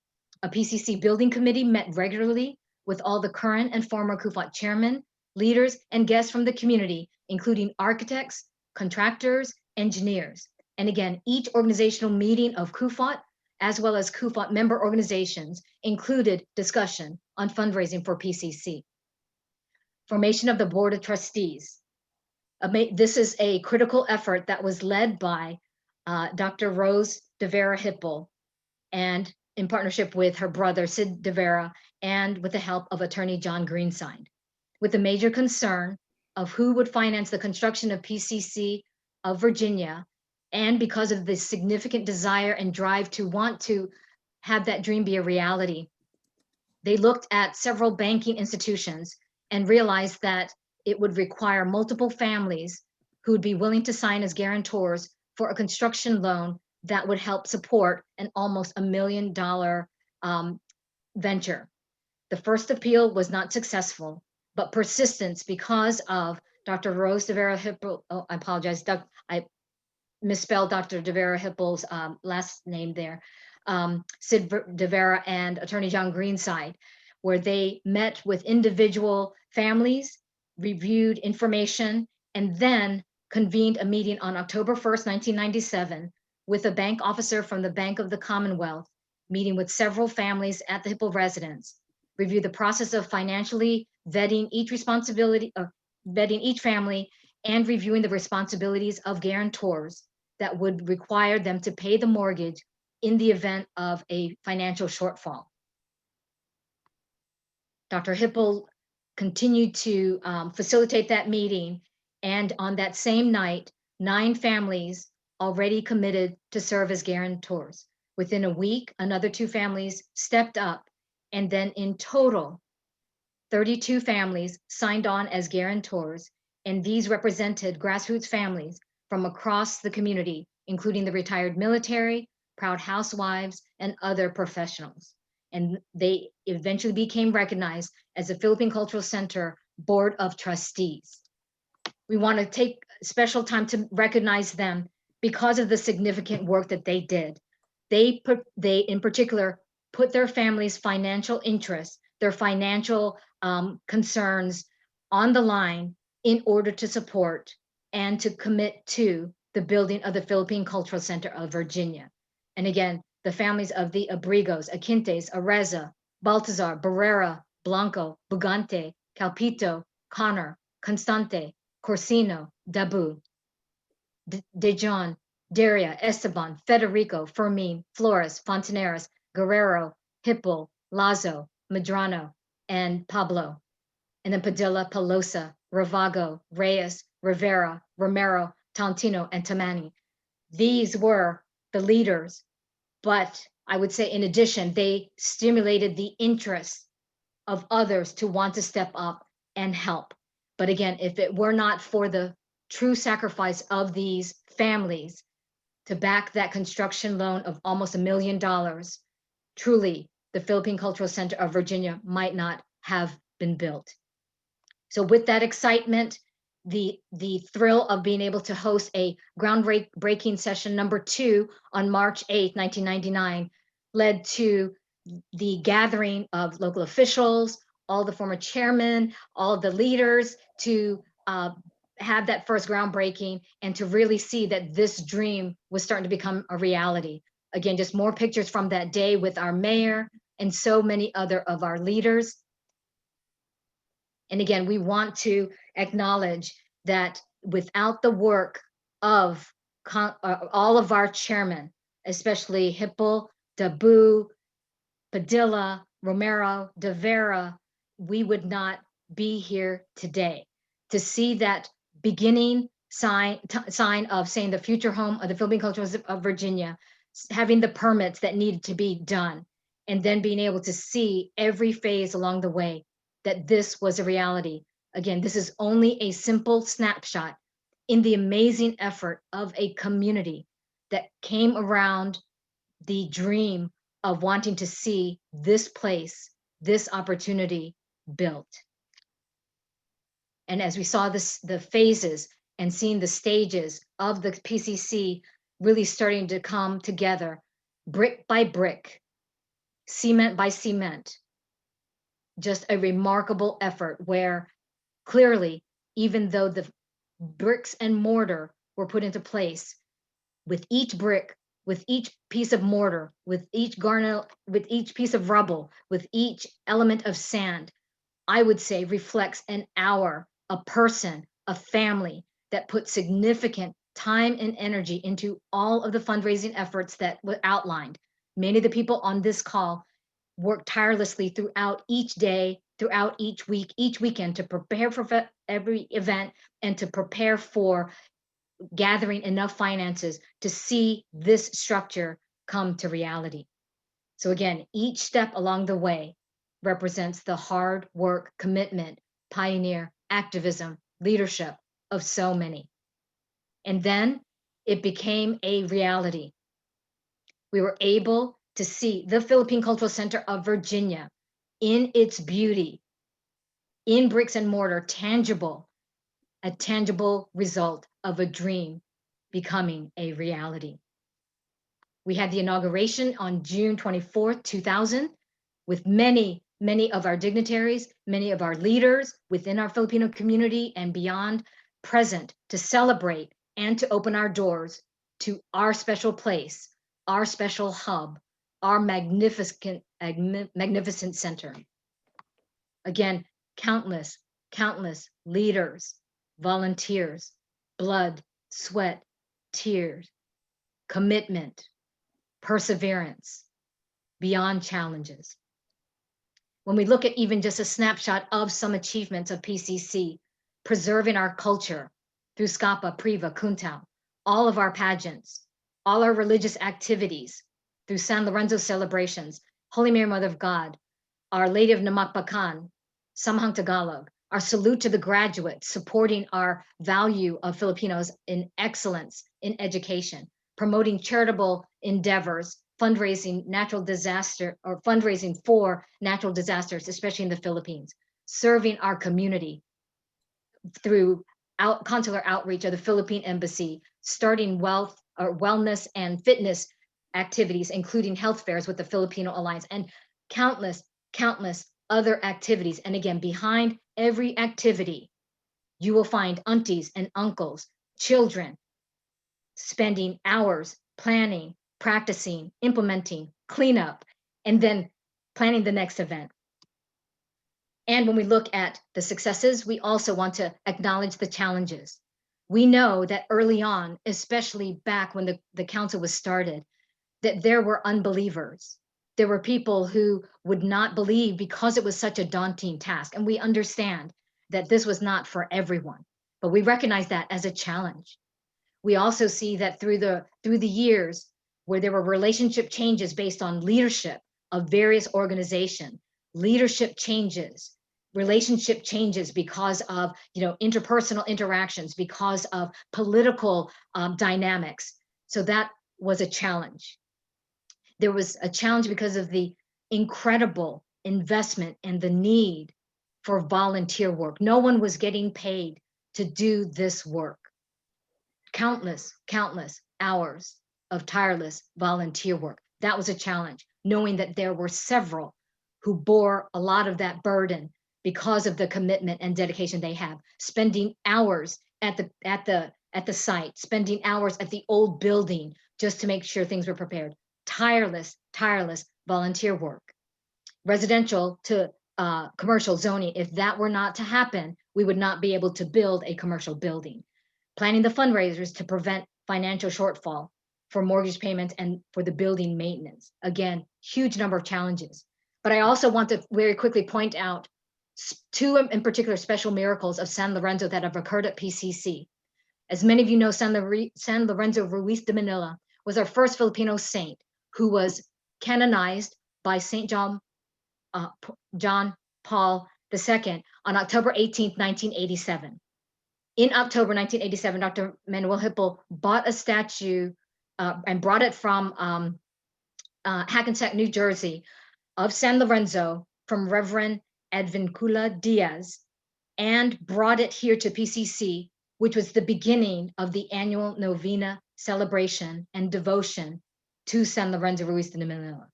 A PCC building committee met regularly with all the current and former CUFOT chairmen, leaders, and guests from the community, including architects, contractors, engineers. And again, each organizational meeting of CUFOT, as well as CUFOT member organizations, included discussion on fundraising for PCC. Formation of the Board of Trustees. This is a critical effort that was led by Dr. Rose de Vera Hipple, and in partnership with her brother, Sid de Vera, and with the help of attorney John Greenside, with the major concern of who would finance the construction of PCC of Virginia. And because of the significant desire and drive to want to have that dream be a reality, they looked at several banking institutions and realized that it would require multiple families who would be willing to sign as guarantors for a construction loan that would help support an almost $1 million venture. The first appeal was not successful, but persistence because of Dr. Rose de Vera Hipple, I apologize, I misspelled Dr. de Vera Hipple's last name there, Sid de Vera and attorney John Greenside, where they met with individual families, reviewed information, and then convened a meeting on October 1st, 1997, with a bank officer from the Bank of the Commonwealth, meeting with several families at the Hipple residence, review the process of financially vetting each family, and reviewing the responsibilities of guarantors that would require them to pay the mortgage in the event of a financial shortfall. Dr. Hipple continued to facilitate that meeting, and on that same night, 9 families already committed to serve as guarantors. Within a week, another 2 families stepped up, and then in total, 32 families signed on as guarantors, and these represented grassroots families from across the community, including the retired military, proud housewives, and other professionals. And they eventually became recognized as the Philippine Cultural Center Board of Trustees. We want to take special time to recognize them because of the significant work that they did. They in particular put their families' financial interests, their financial concerns on the line in order to support and to commit to the building of the Philippine Cultural Center of Virginia. And again, the families of the Abrigos, Aquintes, Areza, Baltazar, Barrera, Blanco, Bugante, Calpito, Connor, Constante, Corsino, Dabu, Dejon, Daria, Esteban, Federico, Fermin, Flores, Fontaneras, Guerrero, Hipple, Lazo, Medrano, and Pablo. And then Padilla, Pelosa, Ravago, Reyes, Rivera, Romero, Tantino, and Tamani. These were the leaders, but I would say in addition, they stimulated the interest of others to want to step up and help. But again, if it were not for the true sacrifice of these families to back that construction loan of almost $1 million, truly the Philippine Cultural Center of Virginia might not have been built. So with that excitement, the thrill of being able to host a groundbreaking session number 2 on March 8th, 1999, led to the gathering of local officials, all the former chairmen, all the leaders to have that first groundbreaking and to really see that this dream was starting to become a reality. Again, just more pictures from that day with our mayor and so many other of our leaders. And again, we want to acknowledge that without the work of all of our chairmen, especially Hipple, Dabu, Padilla, Romero, De Vera, we would not be here today. To see that beginning sign of saying the future home of the Philippine culture of Virginia, having the permits that needed to be done, and then being able to see every phase along the way that this was a reality. Again, this is only a simple snapshot in the amazing effort of a community that came around the dream of wanting to see this place, this opportunity built. And as we saw this, the phases and seeing the stages of the PCC really starting to come together, brick by brick, cement by cement, just a remarkable effort where clearly, even though the bricks and mortar were put into place, with each brick, with each piece of mortar, with each garnet, with each piece of rubble, with each element of sand, I would say reflects an hour, a person, a family that put significant time and energy into all of the fundraising efforts that were outlined. Many of the people on this call worked tirelessly throughout each day, throughout each week, each weekend to prepare for every event and to prepare for gathering enough finances to see this structure come to reality. So again, each step along the way represents the hard work, commitment, pioneer, activism, leadership of so many. And then it became a reality. We were able to see the Philippine Cultural Center of Virginia in its beauty, in bricks and mortar, tangible, a tangible result of a dream becoming a reality. We had the inauguration on June 24th, 2000, with many of our dignitaries, many of our leaders within our Filipino community and beyond present to celebrate and to open our doors to our special place, our special hub, our magnificent center. Again, countless leaders, volunteers, blood, sweat, tears, commitment, perseverance, beyond challenges. When we look at even just a snapshot of some achievements of PCC, preserving our culture through Scapa, Priva, Kuntao, all of our pageants, all our religious activities through San Lorenzo celebrations, Holy Mary, Mother of God, Our Lady of Namakpakan, Samhang Tagalog, our salute to the graduates, supporting our value of Filipinos in excellence in education, promoting charitable endeavors, fundraising for natural disasters, especially in the Philippines, serving our community through consular outreach of the Philippine Embassy, starting wellness and fitness activities, including health fairs with the Filipino Alliance, and countless other activities. And again, behind every activity, you will find aunties and uncles, children, spending hours planning, practicing, implementing, cleanup, and then planning the next event. And when we look at the successes, we also want to acknowledge the challenges. We know that early on, especially back when the council was started, that there were unbelievers. There were people who would not believe because it was such a daunting task. And we understand that this was not for everyone, but we recognize that as a challenge. We also see that through the years, where there were relationship changes based on leadership of various organizations, leadership changes, relationship changes because of interpersonal interactions, because of political dynamics. So that was a challenge. There was a challenge because of the incredible investment and the need for volunteer work. No one was getting paid to do this work. Countless hours of tireless volunteer work. That was a challenge, knowing that there were several who bore a lot of that burden because of the commitment and dedication they have, spending hours at the site, spending hours at the old building just to make sure things were prepared. Tireless volunteer work. Residential to commercial zoning, if that were not to happen, we would not be able to build a commercial building. Planning the fundraisers to prevent financial shortfall for mortgage payments and for the building maintenance. Again, huge number of challenges. But I also want to very quickly point out two in particular special miracles of San Lorenzo that have occurred at PCC. As many of you know, San Lorenzo Ruiz de Manila was our first Filipino saint who was canonized by St. John Paul II on October 18th, 1987. In October 1987, Dr. Manuel Hippel bought a statue and brought it from Hackensack, New Jersey, of San Lorenzo from Reverend Advincula Diaz, and brought it here to PCC, which was the beginning of the annual novena celebration and devotion to San Lorenzo Ruiz de Manila.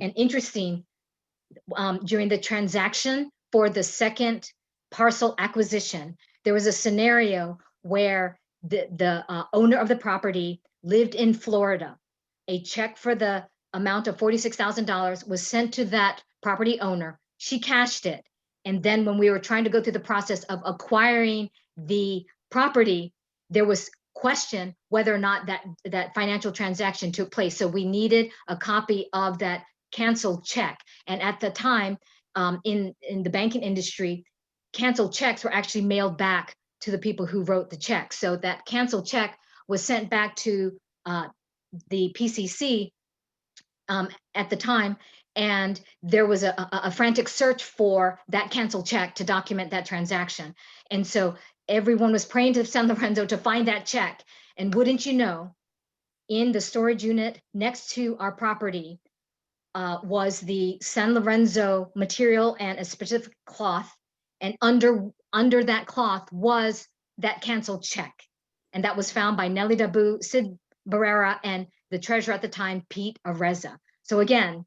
And interesting, during the transaction for the second parcel acquisition, there was a scenario where the owner of the property lived in Florida. A check for the amount of $46,000 was sent to that property owner. She cashed it. And then when we were trying to go through the process of acquiring the property, there was question whether or not that financial transaction took place. So we needed a copy of that canceled check. And at the time, in the banking industry, canceled checks were actually mailed back to the people who wrote the check. So that canceled check was sent back to the PCC at the time, and there was a frantic search for that canceled check to document that transaction. And so everyone was praying to San Lorenzo to find that check. And wouldn't you know, in the storage unit next to our property was the San Lorenzo material and a specific cloth. And under that cloth was that canceled check. And that was found by Nelly Dabu, Sid Barrera, and the treasurer at the time, Pete Areza. So again,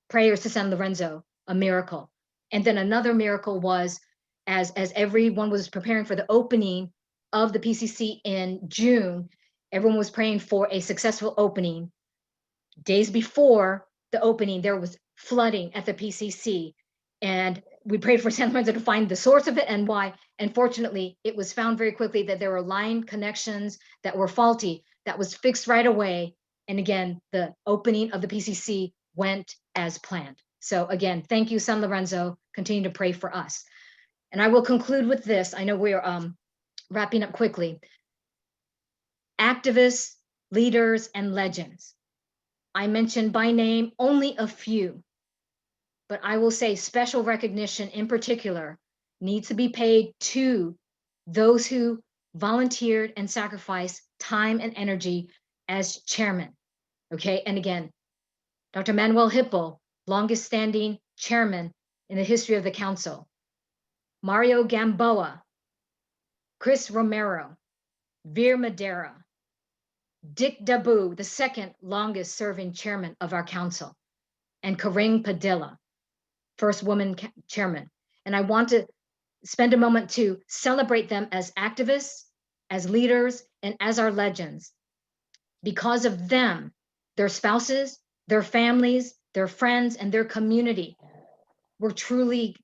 prayers to San Lorenzo, a miracle. And then another miracle was, as everyone was preparing for the opening of the PCC in June, everyone was praying for a successful opening. Days before the opening, there was flooding at the PCC, and we prayed for San Lorenzo to find the source of it and why. And fortunately, it was found very quickly that there were line connections that were faulty. That was fixed right away. And again, the opening of the PCC went as planned. So again, thank you, San Lorenzo. Continue to pray for us. And I will conclude with this. I know we're wrapping up quickly. Activists, leaders, and legends. I mentioned by name only a few, but I will say special recognition in particular needs to be paid to those who volunteered and sacrificed time and energy as chairman. Okay, and again, Dr. Manuel Hippel, longest standing chairman in the history of the council. Mario Gamboa, Chris Romero, Veer Madera, Dick Dabu, the second longest serving chairman of our council, and Karing Padilla, first woman chairman. And I want to spend a moment to celebrate them as activists, as leaders, and as our legends. Because of them, their spouses, their families, their friends, and their community were truly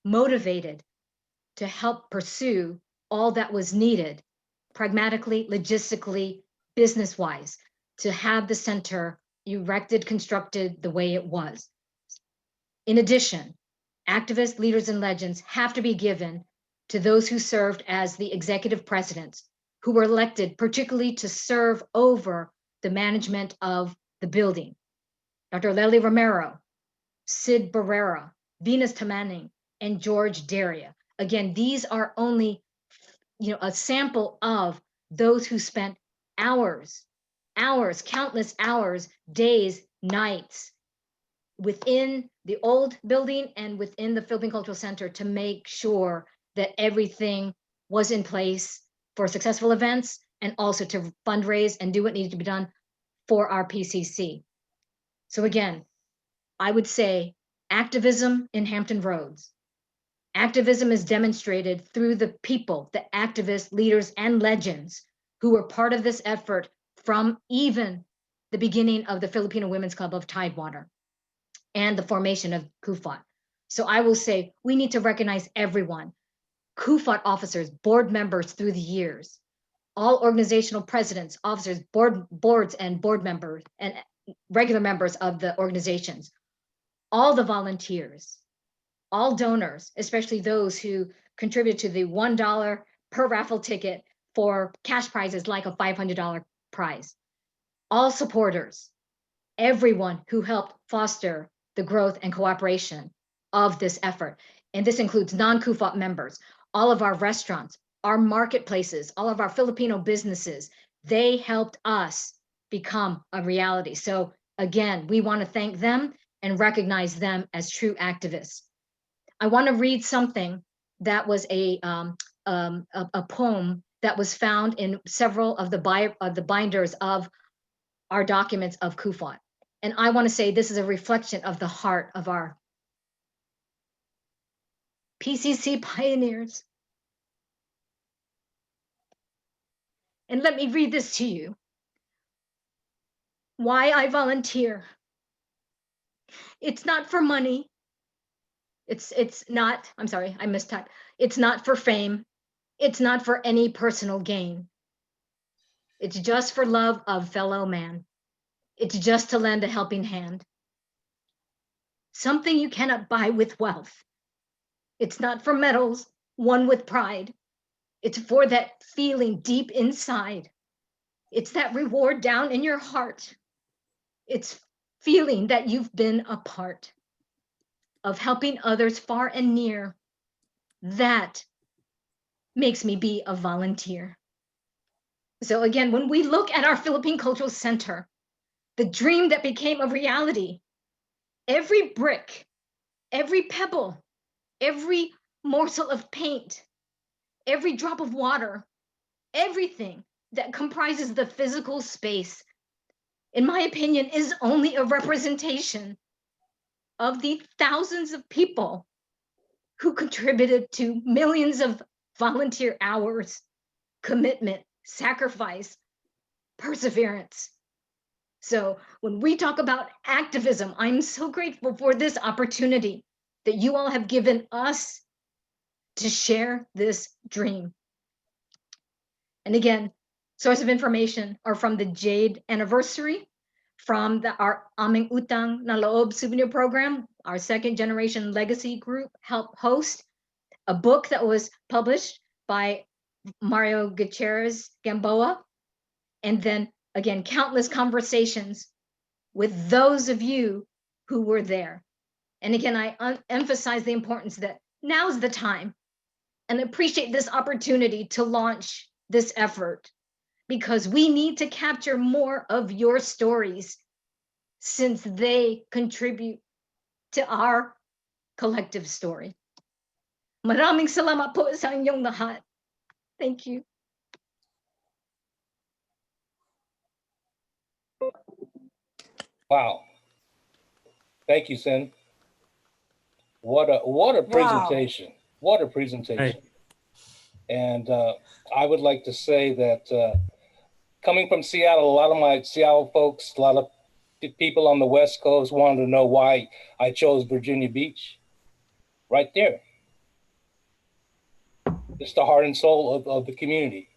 motivated to help pursue all that was needed, pragmatically, logistically, business-wise, to have the center erected, constructed the way it was. In addition, activists, leaders, and legends have to be given to those who served as the executive presidents, who were elected particularly to serve over the management of the building. Dr. Lely Romero, Sid Barrera, Venus Tamaning, and George Daria. Again, these are only a sample of those who spent hours, countless hours, days, nights within the old building and within the Philippine Cultural Center to make sure that everything was in place for successful events and also to fundraise and do what needed to be done for our PCC. So again, I would say activism in Hampton Roads. Activism is demonstrated through the people, the activists, leaders, and legends who were part of this effort from even the beginning of the Filipino Women's Club of Tidewater and the formation of CUFOT. So I will say we need to recognize everyone, CUFOT officers, board members through the years, all organizational presidents, officers, boards and board members, and regular members of the organizations, all the volunteers, all donors, especially those who contribute to the $1 per raffle ticket for cash prizes like a $500 prize, all supporters, everyone who helped foster the growth and cooperation of this effort. And this includes non-CUFOT members, all of our restaurants, our marketplaces, all of our Filipino businesses. They helped us become a reality. So again, we want to thank them and recognize them as true activists. I want to read something that was a poem that was found in several of the binders of our documents of CUFOT. And I want to say this is a reflection of the heart of our PCC pioneers. And let me read this to you. Why I volunteer. It's not for money. It's not, I'm sorry, I mistyped. It's not for fame. It's not for any personal gain. It's just for love of fellow man. It's just to lend a helping hand. Something you cannot buy with wealth. It's not for medals won with pride. It's for that feeling deep inside. It's that reward down in your heart. It's feeling that you've been a part of helping others far and near. That makes me be a volunteer. So again, when we look at our Philippine Cultural Center, the dream that became a reality, every brick, every pebble, every morsel of paint, every drop of water, everything that comprises the physical space, in my opinion, is only a representation of the thousands of people who contributed to millions of volunteer hours, commitment, sacrifice, perseverance. So when we talk about activism, I'm so grateful for this opportunity that you all have given us to share this dream. And again, source of information are from the Jade Anniversary, from our Aming Utang na Loob souvenir program, our second generation legacy group helped host a book that was published by Mario Gutierrez Gamboa, and then again, countless conversations with those of you who were there. And again, I emphasize the importance that now's the time, and appreciate this opportunity to launch this effort, because we need to capture more of your stories since they contribute to our collective story. Maraming salamat po sa inyong lahat. Thank you. Wow. Thank you, Sin. What a presentation. Wow. What a presentation. Right. And I would like to say that coming from Seattle, a lot of my Seattle folks, a lot of people on the West Coast wanted to know why I chose Virginia Beach. Right there. It's the heart and soul of the community.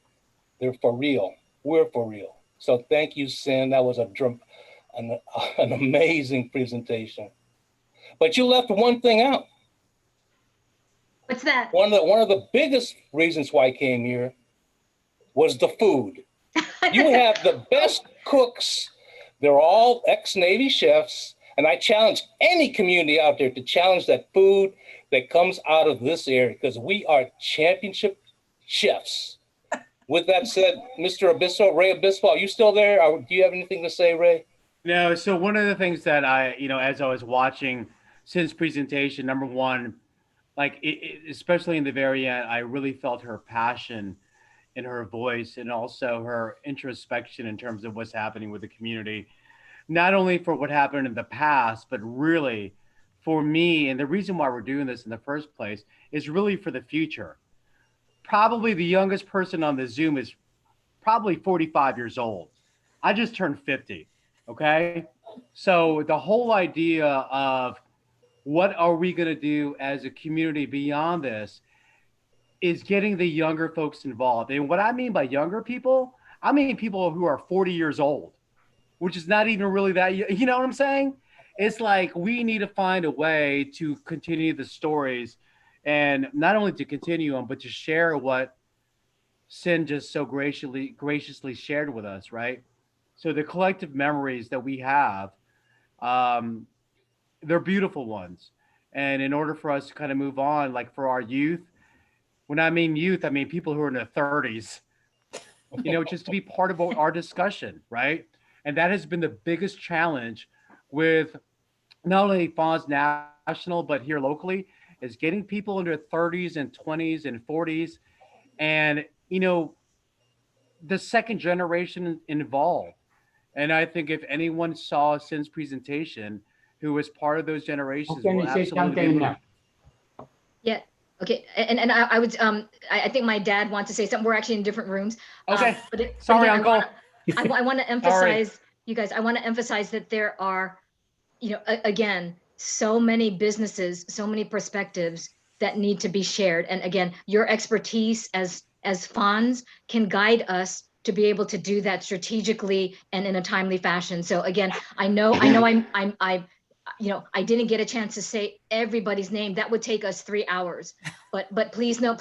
They're for real. We're for real. So thank you, Sin. That was an amazing presentation. But you left one thing out. What's that? One of the biggest reasons why I came here was the food. You have the best cooks, They're all ex-Navy chefs, and I challenge any community out there to challenge that food that comes out of this area, because we are championship chefs. With that said, Mr. Abisso, Ray Abisso, are you still there? Do you have anything to say, Ray? No, so one of the things that I, as I was watching Sin's presentation, number one, like especially in the very end, I really felt her passion in her voice and also her introspection in terms of what's happening with the community, not only for what happened in the past, but really for me. And the reason why we're doing this in the first place is really for the future. Probably the youngest person on the Zoom is probably 45 years old. I just turned 50. Okay. So the whole idea of what are we going to do as a community beyond this is getting the younger folks involved. And what I mean by younger people, I mean people who are 40 years old, which is not even really that, you know what I'm saying? It's like we need to find a way to continue the stories, and not only to continue them, but to share what Sin just so graciously shared with us, right? So the collective memories that we have, they're beautiful ones. And in order for us to kind of move on, like for our youth, when I mean youth, I mean people who are in their 30s, just to be part of our discussion, right? And that has been the biggest challenge with not only FANHS National, but here locally, is getting people in their 30s and 20s and 40s. And, the second generation involved. And I think if anyone saw Sin's presentation, who was part of those generations, Can will you say absolutely something be now? Yeah. Okay. And I would I think my dad wants to say something. We're actually in different rooms. Okay. But Sorry, again, Uncle. I want to emphasize, you guys, I want to emphasize that there are, again, so many businesses, so many perspectives that need to be shared. And again, your expertise as FANHS can guide us to be able to do that strategically and in a timely fashion. So again, I know I didn't get a chance to say everybody's name. That would take us 3 hours. But please know,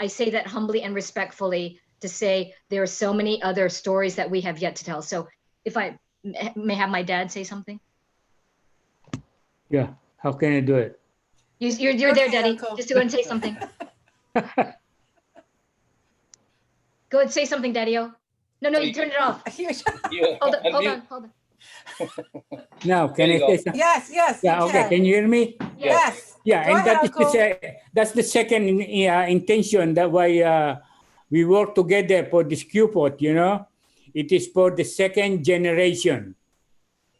I say that humbly and respectfully to say there are so many other stories that we have yet to tell. So if I may have my dad say something. Yeah, how can I do it? You're there, Daddy. Uncle. Just go ahead and say something. Go ahead, say something, Daddy-o. No, you turned it off. Yeah. Hold on. Now, can There I you say go. something? Yes, Yeah, you okay, can you hear me? Yes. Yeah, Go and ahead, Uncle. that's the second intention that why we work together for this QPOT, It is for the second generation.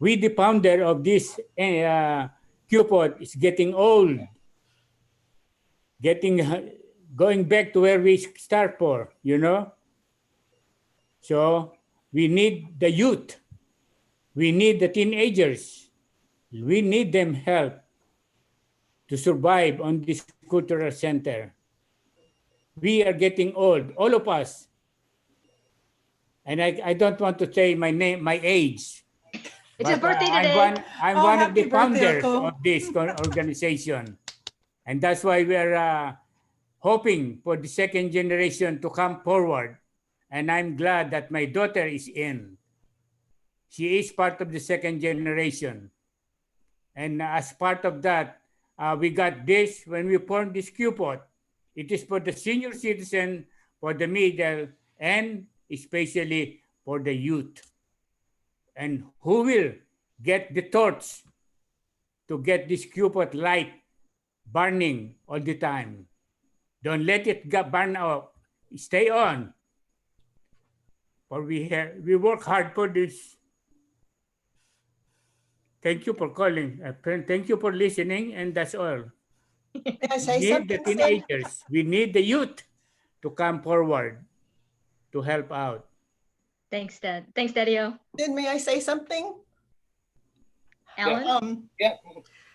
We, the founder of this QPOT, is getting old, going back to where we start for, So we need the youth. We need the teenagers. We need them help to survive on this cultural center. We are getting old, all of us. And I don't want to say my name, my age. It's his birthday today. I'm Oh, one of the happy birthday, founders Uncle. of this organization. And that's why we're hoping for the second generation to come forward. And I'm glad that my daughter is in. She is part of the second generation. And as part of that, we got this when we formed this QPOT. It is for the senior citizen, for the middle, and especially for the youth. And who will get the torch to get this QPOT light burning all the time? Don't let it burn out. Stay on. For we work hard for this. Thank you for calling. Thank you for listening, and that's all. May I We say need the something, Sin? teenagers. We need the youth to come forward to help out. Thanks, Dad. Thanks, Daddy-o. Sin, may I say something? Alan? Yeah.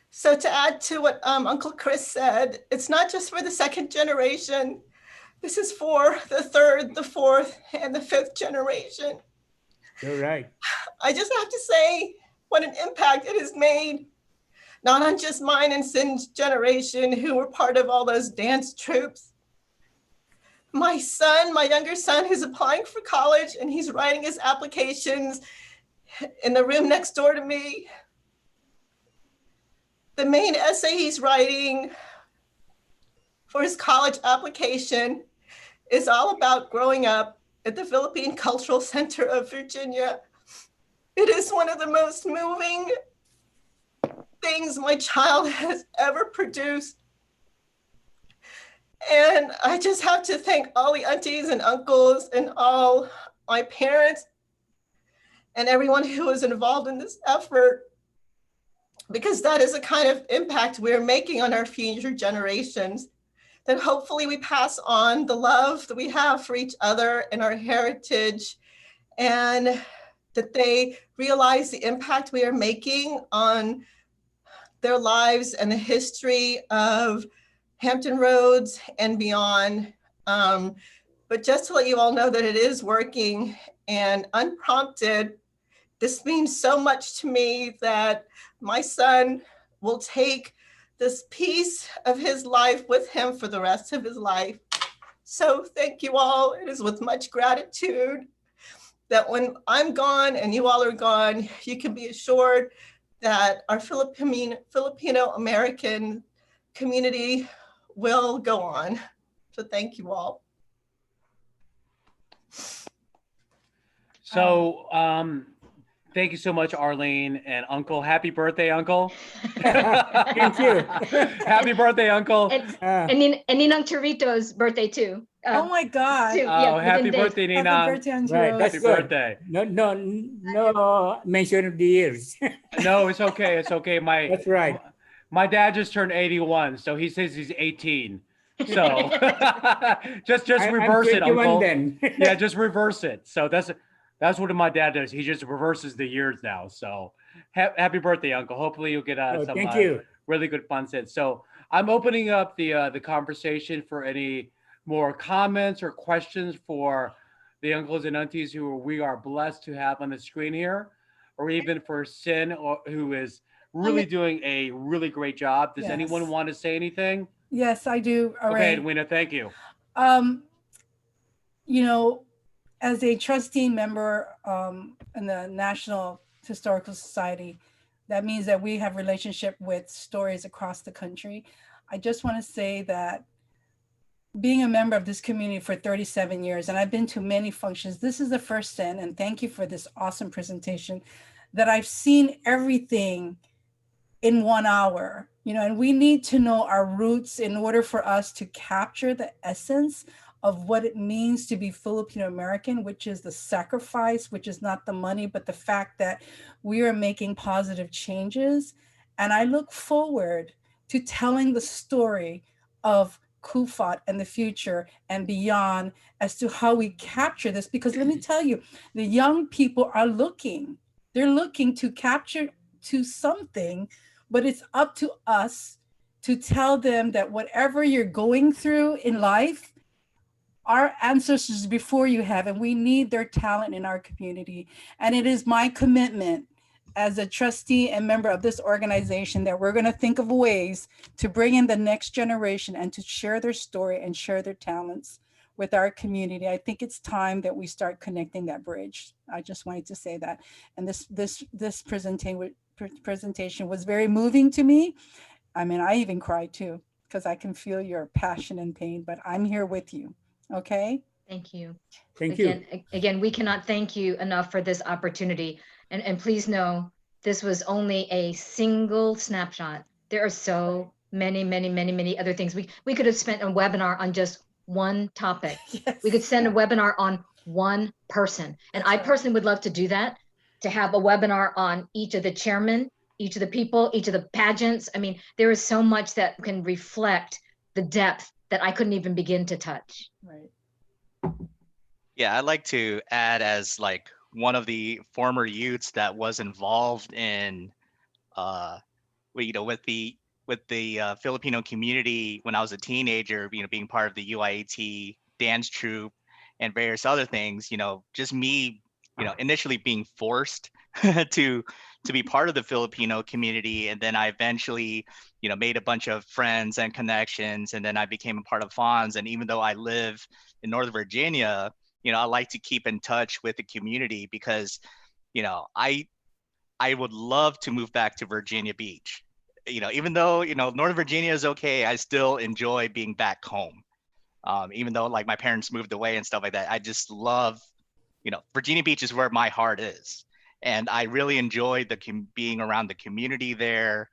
So to add to what Uncle Chris said, it's not just for the second generation. This is for the third, the fourth, and the fifth generation. You're right. I just have to say what an impact it has made, not on just mine and Sin's generation who were part of all those dance troupes. My younger son, who's applying for college and he's writing his applications. in the room next door to me. The main essay he's writing for his college application is all about growing up at the Philippine Cultural Center of Virginia. It is one of the most moving things my child has ever produced. And I just have to thank all the aunties and uncles and all my parents and everyone who was involved in this effort, because that is the kind of impact we're making on our future generations, that hopefully we pass on the love that we have for each other and our heritage, and that they realize the impact we are making on their lives and the history of Hampton Roads and beyond. But just to let you all know that it is working, and unprompted, this means so much to me that my son will take this piece of his life with him for the rest of his life. So thank you all. It is with much gratitude that when I'm gone and you all are gone, you can be assured that our Filipino American community will go on. So thank you all. So thank you so much, Arlene and Uncle. Happy birthday, Uncle. Thank you. Happy birthday, Uncle. And Ninang Chorito's birthday too. Oh my God. too. Oh, Yeah, happy within days. birthday, Happy Nina. birthday, Auntie Right, Rose. that's Happy good. birthday. No mention of the years. No, it's okay. It's okay. That's right. My dad just turned 81, so he says he's 18. So just reverse it, I'm 21 Uncle. then. Yeah, just reverse it. So that's what my dad does. He just reverses the years now. So happy birthday, Uncle. Hopefully you'll get Oh, some thank you. really good fun sets. So I'm opening up the conversation for any more comments or questions for the uncles and aunties who we are blessed to have on the screen here, or even for Sin, who is really doing a really great job. Does anyone Yes. want to say anything? Yes, I do. All Okay, right. Edwina, thank you. You know, as a trustee member in the National Historical Society, that means that we have relationship with stories across the country. I just want to say that being a member of this community for 37 years, and I've been to many functions, this is the first Sin, and thank you for this awesome presentation, that I've seen everything in 1 hour, you know, and we need to know our roots in order for us to capture the essence of what it means to be Filipino American, which is the sacrifice, which is not the money, but the fact that we are making positive changes. And I look forward to telling the story of Kufat and the future and beyond as to how we capture this, because let me tell you, the young people are looking, they're looking to capture to something, but it's up to us to tell them that whatever you're going through in life, our ancestors before you have, and we need their talent in our community. And it is my commitment as a trustee and member of this organization that we're going to think of ways to bring in the next generation and to share their story and share their talents with our community. I think it's time that we start connecting that bridge. I just wanted to say that. And this presentation was very moving to me. I mean, I even cried too, because I can feel your passion and pain, but I'm here with you. Okay. Thank you. Thank you. Again, we cannot thank you enough for this opportunity. And please know, this was only a single snapshot. There are so many other things. We could have spent a webinar on just one topic. Yes. We could send a webinar on one person. And I personally would love to do that, to have a webinar on each of the chairmen, each of the people, each of the pageants. I mean, there is so much that can reflect the depth that I couldn't even begin to touch. Right. Yeah, I'd like to add, as like one of the former youths that was involved in, with the Filipino community when I was a teenager, being part of the UIAT dance troupe and various other things, just me, initially being forced to be part of the Filipino community. And then I eventually, made a bunch of friends and connections, and then I became a part of FANHS. And even though I live in Northern Virginia, I like to keep in touch with the community, because I would love to move back to Virginia Beach. Even though, Northern Virginia is okay, I still enjoy being back home. Even though like my parents moved away and stuff like that, I just love, Virginia Beach is where my heart is. And I really enjoy being around the community there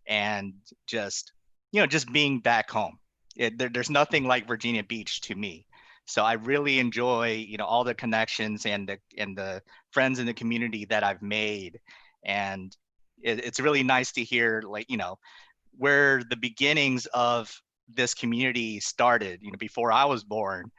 and just, just being back home. There's nothing like Virginia Beach to me. So I really enjoy, all the connections and the friends in the community that I've made. And it's really nice to hear, like, where the beginnings of this community started, before I was born,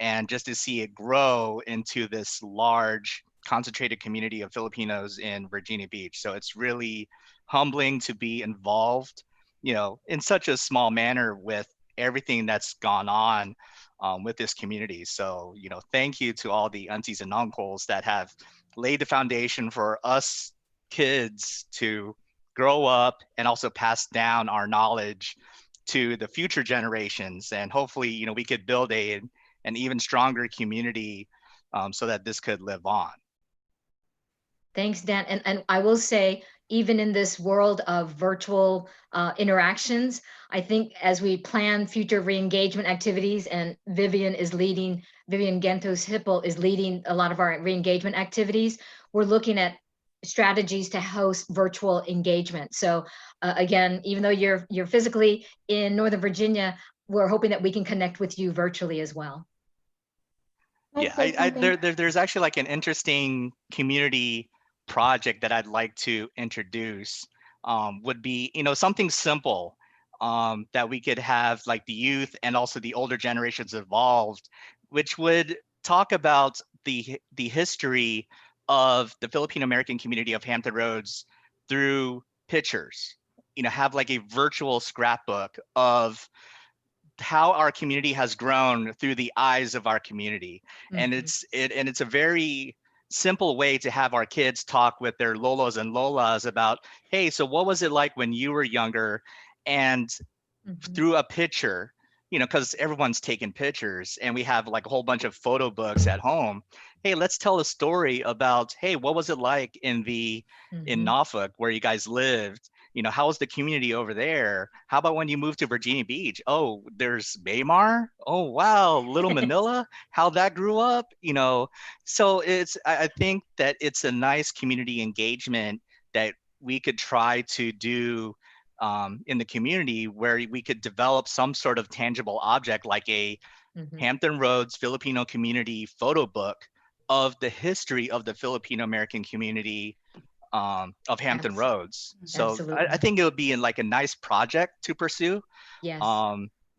and just to see it grow into this large concentrated community of Filipinos in Virginia Beach. So it's really humbling to be involved, in such a small manner with everything that's gone on with this community. So, thank you to all the aunties and uncles that have laid the foundation for us kids to grow up and also pass down our knowledge to the future generations. And hopefully, we could build an even stronger community so that this could live on. Thanks, Dan. And I will say, even in this world of virtual interactions, I think as we plan future re-engagement activities, and Vivian Gentos Hippel is leading a lot of our re-engagement activities, we're looking at strategies to host virtual engagement. So again, even though you're physically in Northern Virginia, we're hoping that we can connect with you virtually as well. Yeah, there's actually like an interesting community project that I'd like to introduce. Would be, something simple that we could have like the youth and also the older generations involved, which would talk about the history of the Filipino American community of Hampton Roads through pictures. Have like a virtual scrapbook of how our community has grown through the eyes of our community. And it's a very simple way to have our kids talk with their lolos and lolas about, hey, so what was it like when you were younger? And through a picture, because everyone's taking pictures and we have like a whole bunch of photo books at home. Hey, let's tell a story about, hey, what was it like in Norfolk where you guys lived? How was the community over there? How about when you moved to Virginia Beach? Oh, there's Maymar. Oh, wow. Little Manila, how that grew up, So I think that it's a nice community engagement that we could try to do in the community, where we could develop some sort of tangible object like a Hampton Roads Filipino community photo book of the history of the Filipino American community of Hampton Roads. So I think it would be like a nice project to pursue. Yes.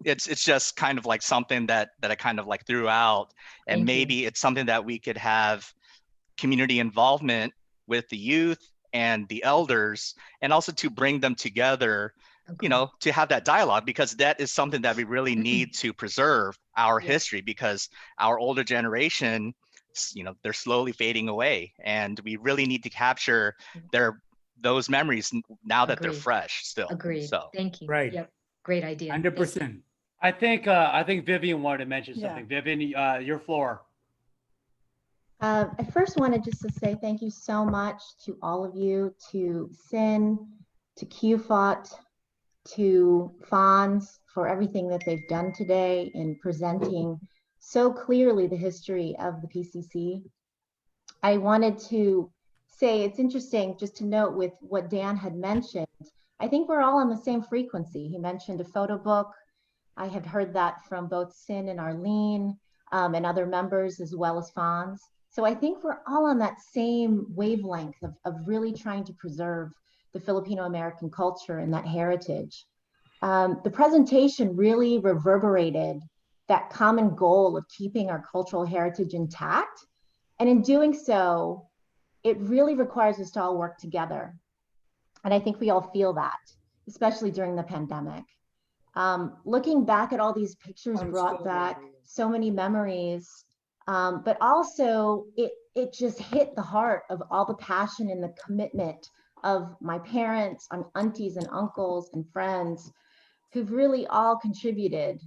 It's just kind of like something that I kind of like threw out, and maybe it's something that we could have community involvement with the youth and the elders, and also to bring them together, to have that dialogue, because that is something that we really need to preserve our history, because our older generation, they're slowly fading away, and we really need to capture those memories now that they're fresh still. Agreed. So thank you. Right. Yep. Great idea. 100%. I think Vivian wanted to mention something. Vivian, your floor. I first wanted just to say thank you so much to all of you, to SIN, to QFOT, to FANHS for everything that they've done today in presenting so clearly the history of the PCC. I wanted to say, it's interesting just to note with what Dan had mentioned, I think we're all on the same frequency. He mentioned a photo book. I had heard that from both SIN and Arlene and other members, as well as FANHS. So I think we're all on that same wavelength of really trying to preserve the Filipino American culture and that heritage. The presentation really reverberated that common goal of keeping our cultural heritage intact. And in doing so, it really requires us to all work together. And I think we all feel that, especially during the pandemic. Looking back at all these pictures brought back so many memories, but also it just hit the heart of all the passion and the commitment of my parents, aunties and uncles and friends who've really all contributed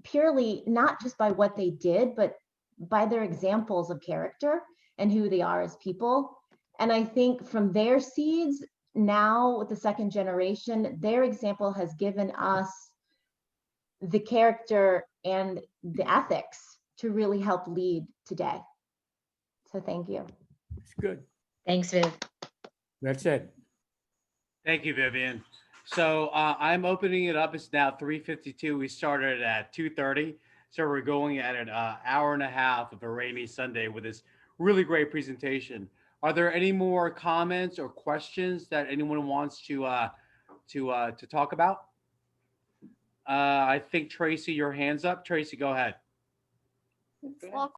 purely not just by what they did, but by their examples of character and who they are as people. And I think from their seeds, now with the second generation, their example has given us the character and the ethics to really help lead today. So thank you. It's good. Thanks, Viv. Well said. Thank you, Vivian. So I'm opening it up. It's now 3:52. We started at 2:30. So we're going at an hour and a half of a rainy Sunday with this really great presentation. Are there any more comments or questions that anyone wants to talk about? I think Tracy, your hand's up. Tracy, go ahead.